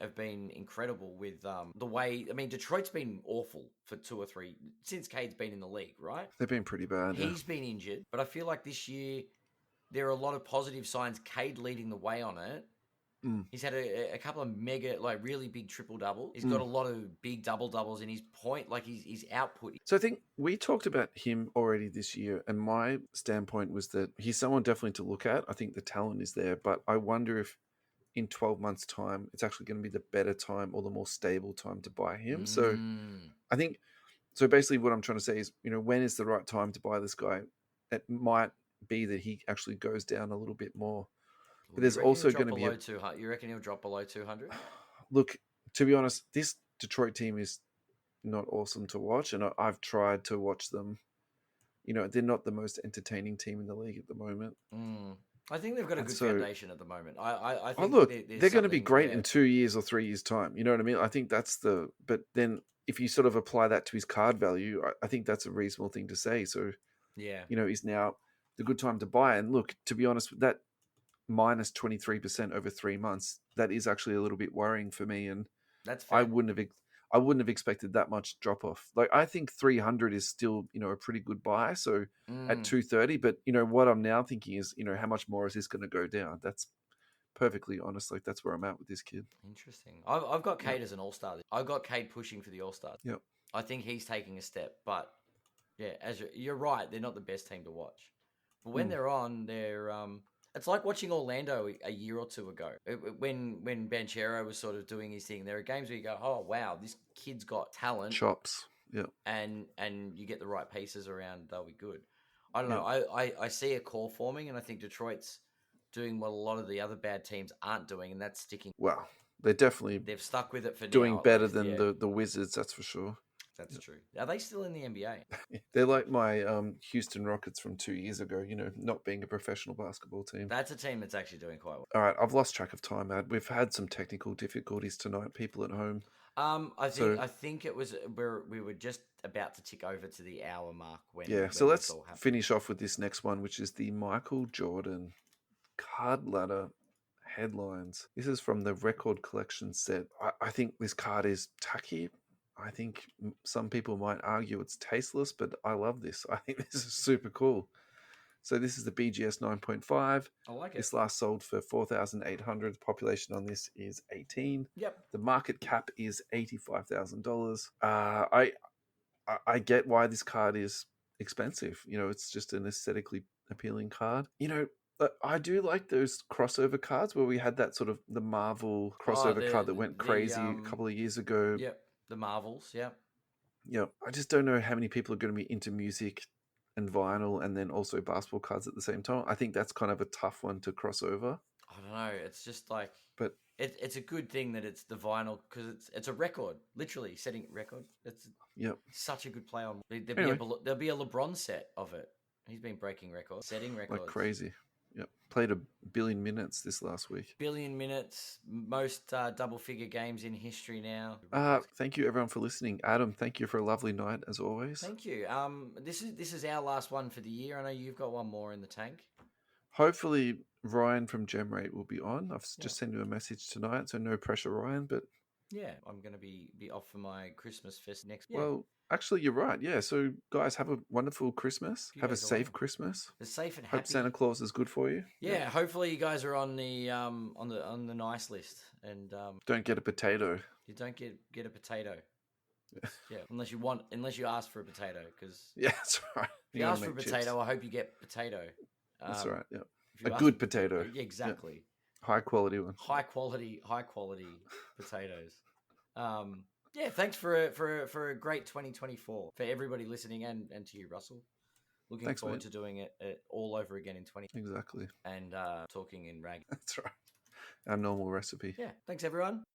[SPEAKER 1] incredible with the way. I mean, Detroit's been awful for 2 or 3 since Cade's been in the league, right?
[SPEAKER 2] They've been pretty bad.
[SPEAKER 1] He's been injured, but I feel like this year there are a lot of positive signs. Cade leading the way on it.
[SPEAKER 2] Mm.
[SPEAKER 1] He's had a couple of mega, like, really big triple doubles. He's got a lot of big double doubles in his point, like his output.
[SPEAKER 2] So I think we talked about him already this year, and my standpoint was that he's someone definitely to look at. I think the talent is there, but I wonder if in 12 months' time, it's actually going to be the better time or the more stable time to buy him. So I think, so basically what I'm trying to say is, when is the right time to buy this guy? It might be that he actually goes down a little bit more. But there's also going to be
[SPEAKER 1] you reckon he'll drop below 200?
[SPEAKER 2] Look, to be honest, this Detroit team is not awesome to watch, and I've tried to watch them. They're not the most entertaining team in the league at the moment.
[SPEAKER 1] I think they've got a good foundation at the moment. I think
[SPEAKER 2] they're going to be great in 2 years or 3 years' time. You know what I mean? I think that's but then if you sort of apply that to his card value, I think that's a reasonable thing to say. So, is now the good time to buy. And look, to be honest, that minus 23% over 3 months, that is actually a little bit worrying for me. And
[SPEAKER 1] that's fair.
[SPEAKER 2] I wouldn't have expected that much drop off. Like, I think 300 is still, a pretty good buy. So at 230, but what I'm now thinking is, how much more is this going to go down? That's perfectly honest. Like, that's where I'm at with this kid.
[SPEAKER 1] Interesting. I've got Cade as an all-star. I've got Cade pushing for the all-stars.
[SPEAKER 2] Yep.
[SPEAKER 1] I think he's taking a step, but yeah, you're right. They're not the best team to watch, but when they're on, they're it's like watching Orlando a year or two ago. When Banchero was sort of doing his thing, there are games where you go, oh, wow, this kid's got talent.
[SPEAKER 2] Chops, yeah.
[SPEAKER 1] And you get the right pieces around, they'll be good. I don't know. I see a core forming, and I think Detroit's doing what a lot of the other bad teams aren't doing, and that's sticking.
[SPEAKER 2] Well, they've
[SPEAKER 1] stuck with it for
[SPEAKER 2] doing
[SPEAKER 1] now,
[SPEAKER 2] better than the Wizards, that's for sure.
[SPEAKER 1] That's true. Are they still in the NBA?
[SPEAKER 2] They're like my Houston Rockets from 2 years ago, not being a professional basketball team.
[SPEAKER 1] That's a team that's actually doing quite well.
[SPEAKER 2] All right, I've lost track of time, Ad. We've had some technical difficulties tonight, people at home.
[SPEAKER 1] I think it was we were just about to tick over to the hour mark when
[SPEAKER 2] so let's finish off with this next one, which is the Michael Jordan card ladder headlines. This is from the record collection set. I think this card is tacky. I think some people might argue it's tasteless, but I love this. I think this is super cool. So this is the BGS 9.5.
[SPEAKER 1] I like it.
[SPEAKER 2] This last sold for 4,800. The population on this is 18.
[SPEAKER 1] Yep.
[SPEAKER 2] The market cap is $85,000. I get why this card is expensive. It's just an aesthetically appealing card. I do like those crossover cards where we had that sort of the Marvel crossover card that went crazy a couple of years ago.
[SPEAKER 1] Yep. The Marvels, yeah.
[SPEAKER 2] Yeah, I just don't know how many people are going to be into music and vinyl and then also basketball cards at the same time. I think that's kind of a tough one to cross over.
[SPEAKER 1] I don't know. It's just like,
[SPEAKER 2] but
[SPEAKER 1] it's a good thing that it's the vinyl because it's a record, literally setting record. It's such a good play on. There'll be a LeBron set of it. He's been breaking records, setting records
[SPEAKER 2] like crazy. Yep, played 1 billion minutes this last week.
[SPEAKER 1] 1 billion minutes, most double-figure games in history now.
[SPEAKER 2] Thank you everyone for listening. Adam, thank you for a lovely night as always.
[SPEAKER 1] Thank you. This is our last one for the year. I know you've got one more in the tank.
[SPEAKER 2] Hopefully Ryan from GemRate will be on. I've just sent you a message tonight, so no pressure, Ryan. But
[SPEAKER 1] yeah, I'm going to be off for my Christmas fest next week.
[SPEAKER 2] Well, actually, you're right. Yeah. So, guys, have a wonderful Christmas. Have a safe Christmas.
[SPEAKER 1] A safe and happy.
[SPEAKER 2] Hope Santa Claus is good for you.
[SPEAKER 1] Yeah. Hopefully, you guys are on the nice list and
[SPEAKER 2] don't get a potato.
[SPEAKER 1] You don't get a potato. Yeah. Unless you ask for a potato, because
[SPEAKER 2] that's right.
[SPEAKER 1] If you ask for a potato, I hope you get potato.
[SPEAKER 2] That's right. Yeah. A good potato.
[SPEAKER 1] Exactly.
[SPEAKER 2] Yeah. High quality one.
[SPEAKER 1] High quality potatoes. Yeah, thanks for a great 2024 for everybody listening and to you, Russell. looking
[SPEAKER 2] Thanks,
[SPEAKER 1] forward
[SPEAKER 2] mate.
[SPEAKER 1] to doing it all over again in 20.
[SPEAKER 2] Exactly.
[SPEAKER 1] And talking in rag.
[SPEAKER 2] That's right. Our normal recipe.
[SPEAKER 1] Yeah. Thanks, everyone.